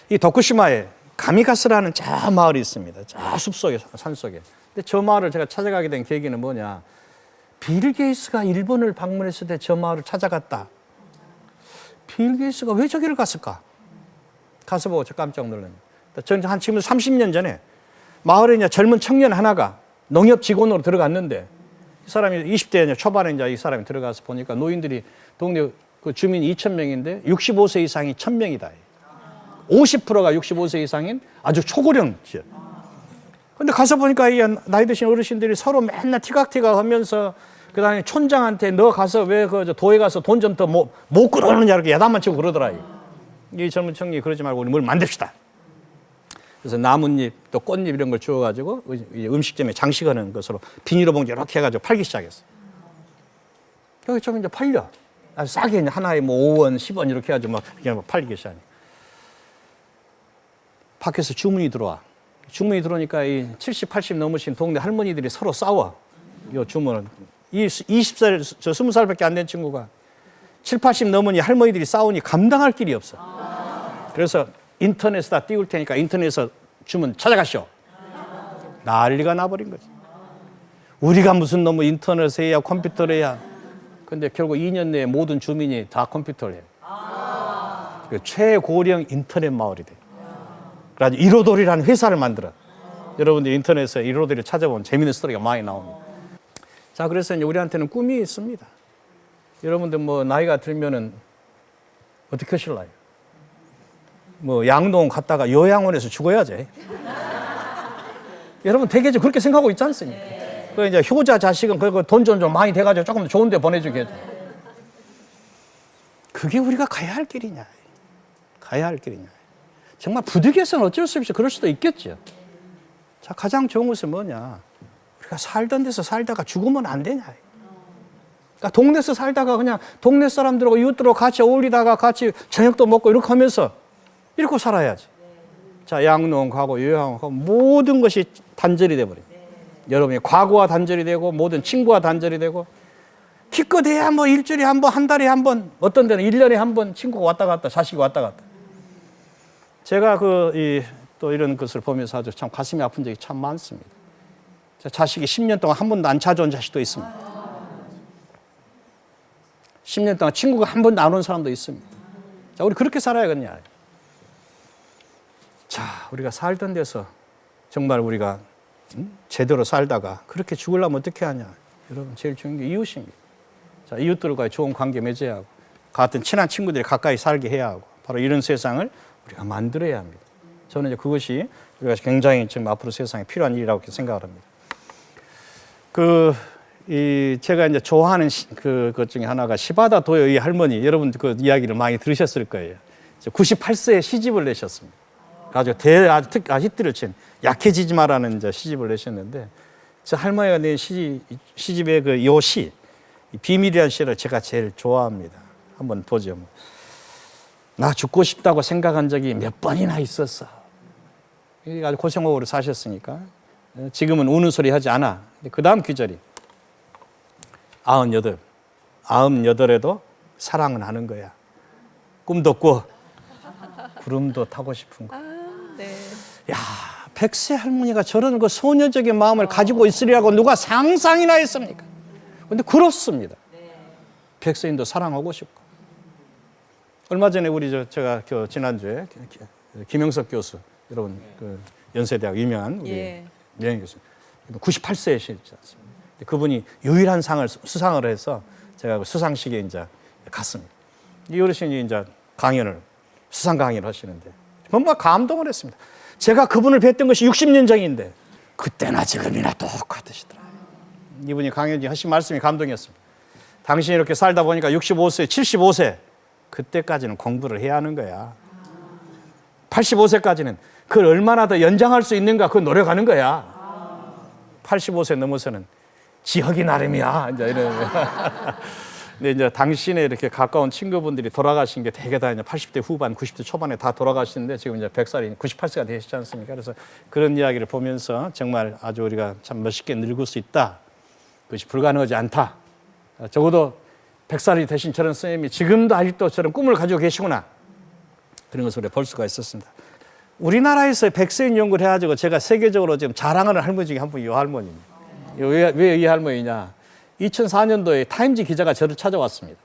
이 도쿠시마에 가미가스라는 저 마을이 있습니다. 저 숲속에, 산속에. 근데 저 마을을 제가 찾아가게 된 계기는 뭐냐. 빌 게이츠가 일본을 방문했을 때 저 마을을 찾아갔다. 빌 게이츠가 왜 저기를 갔을까? 가서 보고 저 깜짝 놀랐습니다. 저는 한 지금 30년 전에 마을에 이제 젊은 청년 하나가 농협 직원으로 들어갔는데 이 사람이 20대 초반에 이제 이 사람이 들어가서 보니까 노인들이 동네 그 주민이 2,000명인데 65세 이상이 1,000명이다. 50%가 65세 이상인 아주 초고령 지역. 근데 가서 보니까 이 나이 드신 어르신들이 서로 맨날 티각티각 하면서 그다음에 촌장한테 너 가서 왜 그 도에 가서 돈 좀 더 못 끌어오느냐 이렇게 야단만 치고 그러더라. 이 젊은 청년이 그러지 말고 우리 뭘 만듭시다. 그래서 나뭇잎 또 꽃잎 이런 걸 주워가지고 음식점에 장식하는 것으로 비닐봉지 이렇게 해가지고 팔기 시작했어요. 여기 좀 이제 팔려. 아주 싸게 하나에 뭐 5원, 10원 이렇게 해가지고 막 그냥 팔기 시작해. 밖에서 주문이 들어와. 주문이 들어오니까 이 70, 80 넘으신 동네 할머니들이 서로 싸워. 이 주문은. 이 20살, 저 20살밖에 안 된 친구가 7, 80 넘으니 할머니들이 싸우니 감당할 길이 없어. 그래서 인터넷에다 띄울 테니까 인터넷에서 주문 찾아가시오. 난리가 나버린 거지. 우리가 무슨 너무 인터넷에 해야 컴퓨터를 해야. 근데 결국 2년 내에 모든 주민이 다 컴퓨터를 해요. 최고령 인터넷 마을이 돼. 그래서 이로돌이라는 회사를 만들어. 여러분들 인터넷에 이로돌이를 찾아보면 재밌는 스토리가 많이 나옵니다. 자, 그래서 이제 우리한테는 꿈이 있습니다. 여러분들 뭐 나이가 들면은 어떻게 하실래요? 뭐 양동 갔다가 요양원에서 죽어야지. 여러분 대개적으로 그렇게 생각하고 있지 않습니까? 그 이제 효자 자식은 그 돈 좀 많이 돼가지고 조금 더 좋은 데 보내주게 해줘. 그게 우리가 가야 할 길이냐? 가야 할 길이냐? 정말 부득이해서는 어쩔 수 없이 그럴 수도 있겠죠. 자, 가장 좋은 것은 뭐냐? 우리가 살던 데서 살다가 죽으면 안 되냐? 그러니까 동네에서 살다가 그냥 동네 사람들하고 이웃들하고 같이 어울리다가 같이 저녁도 먹고 이렇게 하면서 이렇게 살아야지. 자, 양농 가고 요양 가고 모든 것이 단절이 돼버려요. 여러분이 과거와 단절이 되고 모든 친구와 단절이 되고 기껏해야 뭐 일주일에 한 번, 한 달에 한 번, 어떤 데는 1년에 한 번 친구가 왔다 갔다, 자식이 왔다 갔다. 제가 또 이런 것을 보면서 아주 참 가슴이 아픈 적이 참 많습니다. 자식이 10년 동안 한 번도 안 찾아온 자식도 있습니다. 10년 동안 친구가 한 번도 안 온 사람도 있습니다. 자, 우리 그렇게 살아야겠냐. 자, 우리가 살던 데서 정말 우리가 제대로 살다가 그렇게 죽으려면 어떻게 하냐. 여러분, 제일 중요한 게 이웃입니다. 자, 이웃들과의 좋은 관계 맺어야 하고, 같은 친한 친구들이 가까이 살게 해야 하고, 바로 이런 세상을 우리가 만들어야 합니다. 저는 이제 그것이 우리가 굉장히 지금 앞으로 세상에 필요한 일이라고 생각을 합니다. 제가 이제 좋아하는 것 중에 하나가 시바다 도요의 할머니, 여러분 그 이야기를 많이 들으셨을 거예요. 98세에 시집을 내셨습니다. 아주 히트를 친 약해지지 마라는 이제 시집을 내셨는데, 저 할머니가 낸 시집의 요 시, 비밀이라는 시를 제가 제일 좋아합니다. 한번 보죠. 나 죽고 싶다고 생각한 적이 몇 번이나 있었어. 이게 아주 고생하고 사셨으니까 지금은 우는 소리 하지 않아. 그 다음 귀절이 98에도 사랑은 하는 거야. 꿈도 꿔 구름도 타고 싶은 거. 네. 야, 100세 할머니가 저런 그 소녀적인 마음을 가지고 있으리라고 누가 상상이나 했습니까? 근데 그렇습니다. 백세인도 사랑하고 싶고. 얼마 전에 제가 지난주에 김영석 교수, 여러분 그 연세대학 유명한 우리 명예 교수, 98세이시지 않습니까? 그분이 유일한 상을 수상을 해서 제가 그 수상식에 이제 갔습니다. 이 어르신이 이제 수상 강연을 하시는데 정말 감동을 했습니다. 제가 그분을 뵀던 것이 60년 전인데 그때나 지금이나 똑같으시더라고요. 이분이 강연지 하신 말씀이 감동이었습니다. 당신이 이렇게 살다 보니까 65세, 75세 그때까지는 공부를 해야 하는 거야. 85세까지는 그걸 얼마나 더 연장할 수 있는가 그걸 노력하는 거야. 85세 넘어서는 지역이 나름이야. 이제 이런. 근데 이제 당신의 이렇게 가까운 친구분들이 돌아가신 게 대개 다 이제 80대 후반, 90대 초반에 다 돌아가시는데 지금 이제 100살이 98세가 되시지 않습니까? 그래서 그런 이야기를 보면서 정말 아주 우리가 참 멋있게 늙을 수 있다. 그것이 불가능하지 않다. 적어도 100살이 되신 저런 선생님이 지금도 아직도 저런 꿈을 가지고 계시구나. 그런 것을 우리가 볼 수가 있었습니다. 우리나라에서 백세인 연구를 해가지고 제가 세계적으로 지금 자랑하는 할머니 중에 한 분이 이 할머니입니다. 왜 이 할머니냐? 2004년도에 타임지 기자가 저를 찾아왔습니다.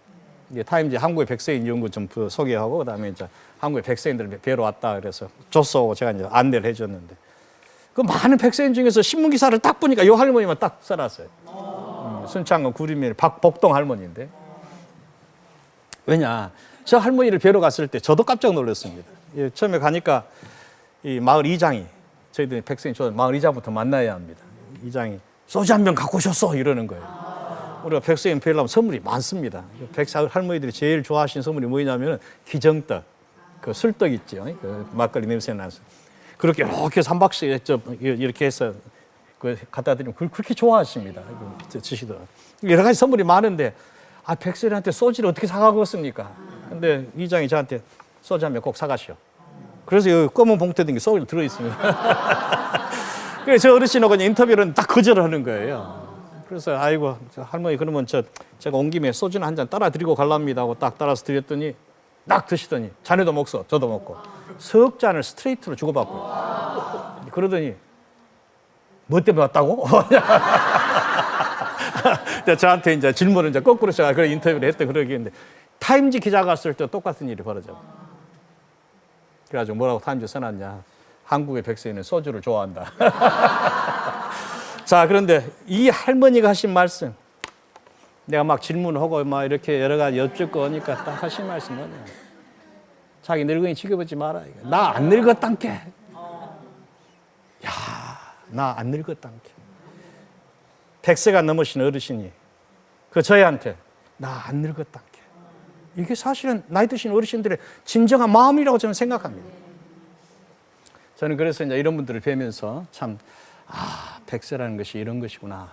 타임지 한국의 백세인 연구 좀 소개하고 그다음에 이제 한국의 백세인들을 뵈러 왔다 그래서 줬어. 제가 이제 안내를 해줬는데 그 많은 백세인 중에서 신문 기사를 딱 보니까 이 할머니만 딱 써놨어요. 순창군 구리면 박복동 할머니인데 왜냐? 저 할머니를 뵈러 갔을 때 저도 깜짝 놀랐습니다. 처음에 가니까 이 마을 이장이 저희들이 백세인 마을 이장부터 만나야 합니다. 이장이 소주 한 병 갖고 오셨어 이러는 거예요. 우리가 백세인 뵈려면 선물이 많습니다. 백세 할머니들이 제일 좋아하시는 선물이 뭐냐면 기정떡, 그 술떡 있죠. 그 막걸리 냄새 나서 그렇게 이렇게 3박씩 이렇게 해서 그 갖다 드리면 그렇게 좋아하십니다. 드시더라고요. 여러 가지 선물이 많은데 백세인한테 소주를 어떻게 사가겠습니까? 근데 이장이 저한테 소주 한 병 꼭 사가시오. 그래서 여기 검은 봉투에 든 게 소주 들어있습니다. 그래서 저 어르신하고 인터뷰를 딱 거절을 하는 거예요. 그래서 아이고 할머니 그러면 제가 온 김에 소주는 한 잔 따라 드리고 갈랍니다 하고 딱 따라서 드렸더니 딱 드시더니 자네도 먹소 저도 먹고 석 잔을 스트레이트로 주고받고 그러더니 뭐 때문에 왔다고? 저한테 이제 질문을 이제 거꾸로 제가 그런 인터뷰를 했던 그러겠는데 타임지 기자가 왔을 때 똑같은 일이 벌어져. 그래가지고 뭐라고 타임지에 써놨냐? 한국의 백세인은 소주를 좋아한다. 자, 그런데 이 할머니가 하신 말씀, 내가 막 질문하고 막 이렇게 여러 가지 여쭙고 하니까 딱 하신 말씀 뭐냐? 자기 늙은이 지켜보지 마라. 나 안 늙었단께. 야, 나 안 늙었단께. 100세가 넘으신 어르신이 저희한테 나 안 늙었단께. 이게 사실은 나이 드신 어르신들의 진정한 마음이라고 저는 생각합니다. 저는 그래서 이제 이런 분들을 뵈면서 참, 100세라는 것이 이런 것이구나.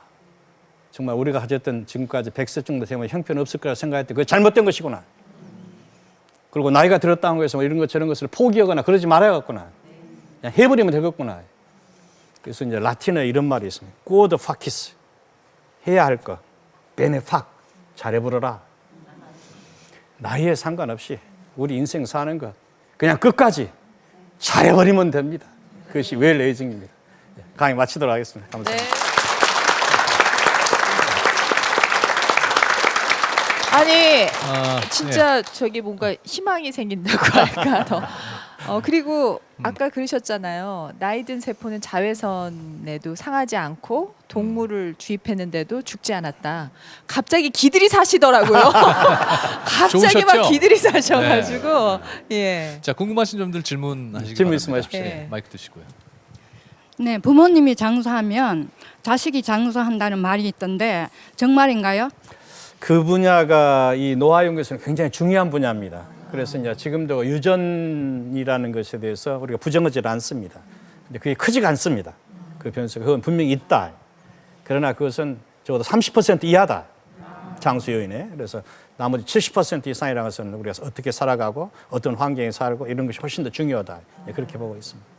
정말 우리가 가졌던 지금까지 100세 정도 되면 형편없을 거라 생각했더니 그게 잘못된 것이구나. 그리고 나이가 들었다고 해서 이런 것 저런 것을 포기하거나 그러지 말아야겠구나. 그냥 해버리면 되겠구나. 그래서 이제 라틴어에 이런 말이 있습니다. quod facis. 해야 할 것. bene fac. 잘해버려라. 나이에 상관없이 우리 인생 사는 것 그냥 끝까지 잘해버리면 됩니다. 그것이 웰에이징입니다. 강의 마치도록 하겠습니다. 감사합니다. 네. 아니 진짜 저기 뭔가 희망이 생긴다고 할까 더. 그리고 아까 그러셨잖아요. 나이 든 세포는 자외선에도 상하지 않고 동물을 주입했는데도 죽지 않았다. 갑자기 기들이 사시더라고요. 갑자기 막 좋으셨죠? 기들이 사셔가지고 예. 자, 궁금하신 점들 질문하시기 질문 바랍니다. 말씀하십시오. 네. 마이크 드시고요. 네, 부모님이 장수하면 자식이 장수한다는 말이 있던데 정말인가요? 그 분야가 이 노화 연구에서는 굉장히 중요한 분야입니다. 그래서 이제 지금도 유전이라는 것에 대해서 우리가 부정하지 않습니다. 근데 그게 크지가 않습니다. 그 변수가 그건 분명히 있다. 그러나 그것은 적어도 30% 이하다. 장수 요인에. 그래서 나머지 70% 이상이라는 것은 우리가 어떻게 살아가고 어떤 환경에 살고 이런 것이 훨씬 더 중요하다. 그렇게 보고 있습니다.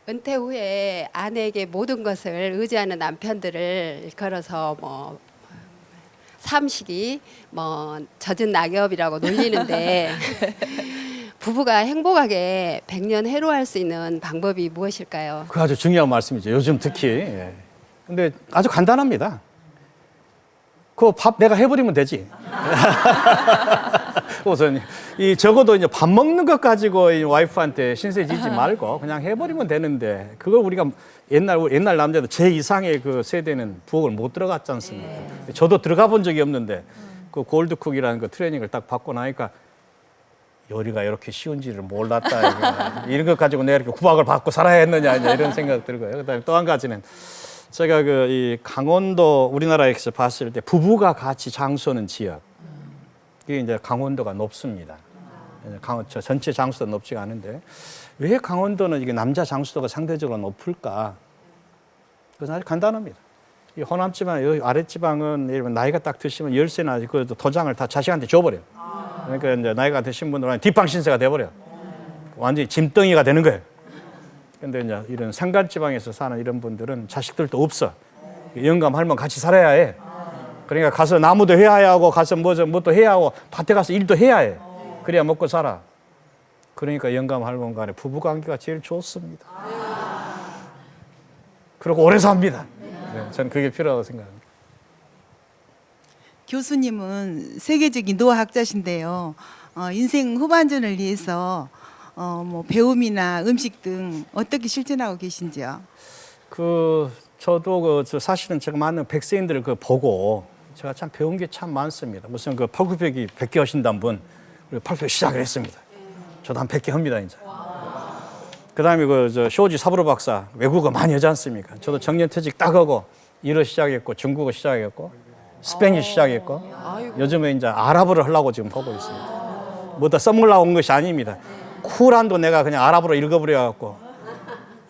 은퇴 후에 아내에게 모든 것을 의지하는 남편들을 걸어서 뭐 삼식이 뭐 젖은 낙엽이라고 놀리는데 부부가 행복하게 100년 해로할 수 있는 방법이 무엇일까요? 그 아주 중요한 말씀이죠. 요즘 특히. 예. 근데 아주 간단합니다. 그 밥 내가 해버리면 되지. 우선 이 적어도 이제 밥 먹는 것 가지고 이 와이프한테 신세 지지 말고 그냥 해버리면 되는데 그걸 우리가 옛날 남자도 제 이상의 그 세대는 부엌을 못 들어갔지 않습니까? 저도 들어가 본 적이 없는데 그 골드쿡이라는 그 트레이닝을 딱 받고 나니까 요리가 이렇게 쉬운지를 몰랐다. 이런 것 가지고 내가 이렇게 구박을 받고 살아야 했느냐 이런 생각 들고요. 그다음에 또 한 가지는 제가 그 이 강원도 우리나라에서 봤을 때 부부가 같이 장수하는 지역 이게 이제 강원도가 높습니다. 전체 장수도 높지가 않은데 왜 강원도는 이게 남자 장수도가 상대적으로 높을까? 그것은 아주 간단합니다. 이 호남 지방, 여기 아랫 지방은 예를 들면 나이가 딱 드시면 열쇠나 그 도장을 다 자식한테 줘버려. 그러니까 이제 나이가 드신 분들은 뒷방 신세가 돼버려. 완전히 짐덩이가 되는 거예요. 근데 이제 이런 산간 지방에서 사는 이런 분들은 자식들도 없어. 영감 할머니 같이 살아야 해. 그러니까 가서 나무도 해야 하고 가서 뭐또 해야 하고 밭에 가서 일도 해야 해. 그래야 먹고 살아. 그러니까 영감 할머니 간에 부부 관계가 제일 좋습니다. 그리고 오래 삽니다. 네, 저는 그게 필요하다고 생각합니다. 교수님은 세계적인 노학자신데요. 인생 후반전을 위해서 뭐 배움이나 음식 등 어떻게 실천하고 계신지요? 저도 사실은 제가 많은 백세인들을 보고 제가 참 배운 게 참 많습니다. 무슨 그 팔굽혀펴기 100개 하신다는 분, 팔굽혀펴기 시작을 했습니다. 저도 한 100개 합니다, 이제. 그다음에 쇼지 사부로 박사 외국어 많이 하지 않습니까? 저도 정년퇴직 딱 하고 일을 시작했고 중국어 시작했고 스페인어 시작했고 요즘에 이제 아랍어를 하려고 지금 하고 있습니다. 뭐다 써먹으려고 온 것이 아닙니다. 쿠란도 내가 그냥 아랍어로 읽어버려 갖고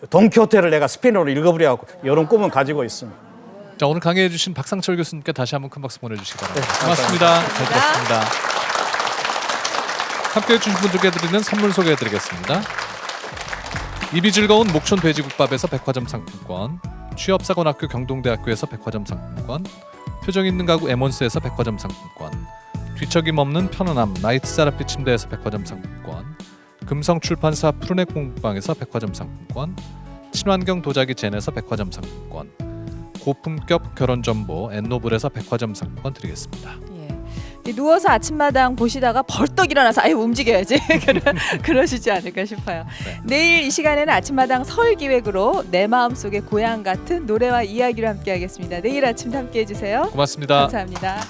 돈키호테를 내가 스페인어로 읽어버려 갖고 이런 꿈은 가지고 있습니다. 자, 오늘 강의해 주신 박상철 교수님께 다시 한번 큰 박수 보내주시기 바랍니다. 네, 고맙습니다. 잘 들었습니다. 함께해 주신 분들께 드리는 선물 소개해 드리겠습니다. 입이 즐거운 목촌 돼지국밥에서 백화점 상품권, 취업사관학교 경동대학교에서 백화점 상품권, 표정 있는 가구 에몬스에서 백화점 상품권, 뒤척임 없는 편안함 나이트 세라피 침대에서 백화점 상품권, 금성출판사 푸르넥 공부방에서 백화점 상품권, 친환경 도자기 젠에서 백화점 상품권, 고품격 결혼정보 엔노블에서 백화점 상품권 드리겠습니다. 누워서 아침마당 보시다가 벌떡 일어나서 아유 움직여야지 그러시지 않을까 싶어요. 네. 내일 이 시간에는 아침마당 설 기획으로 내 마음속의 고향 같은 노래와 이야기로 함께하겠습니다. 내일 아침도 함께해 주세요. 고맙습니다. 감사합니다.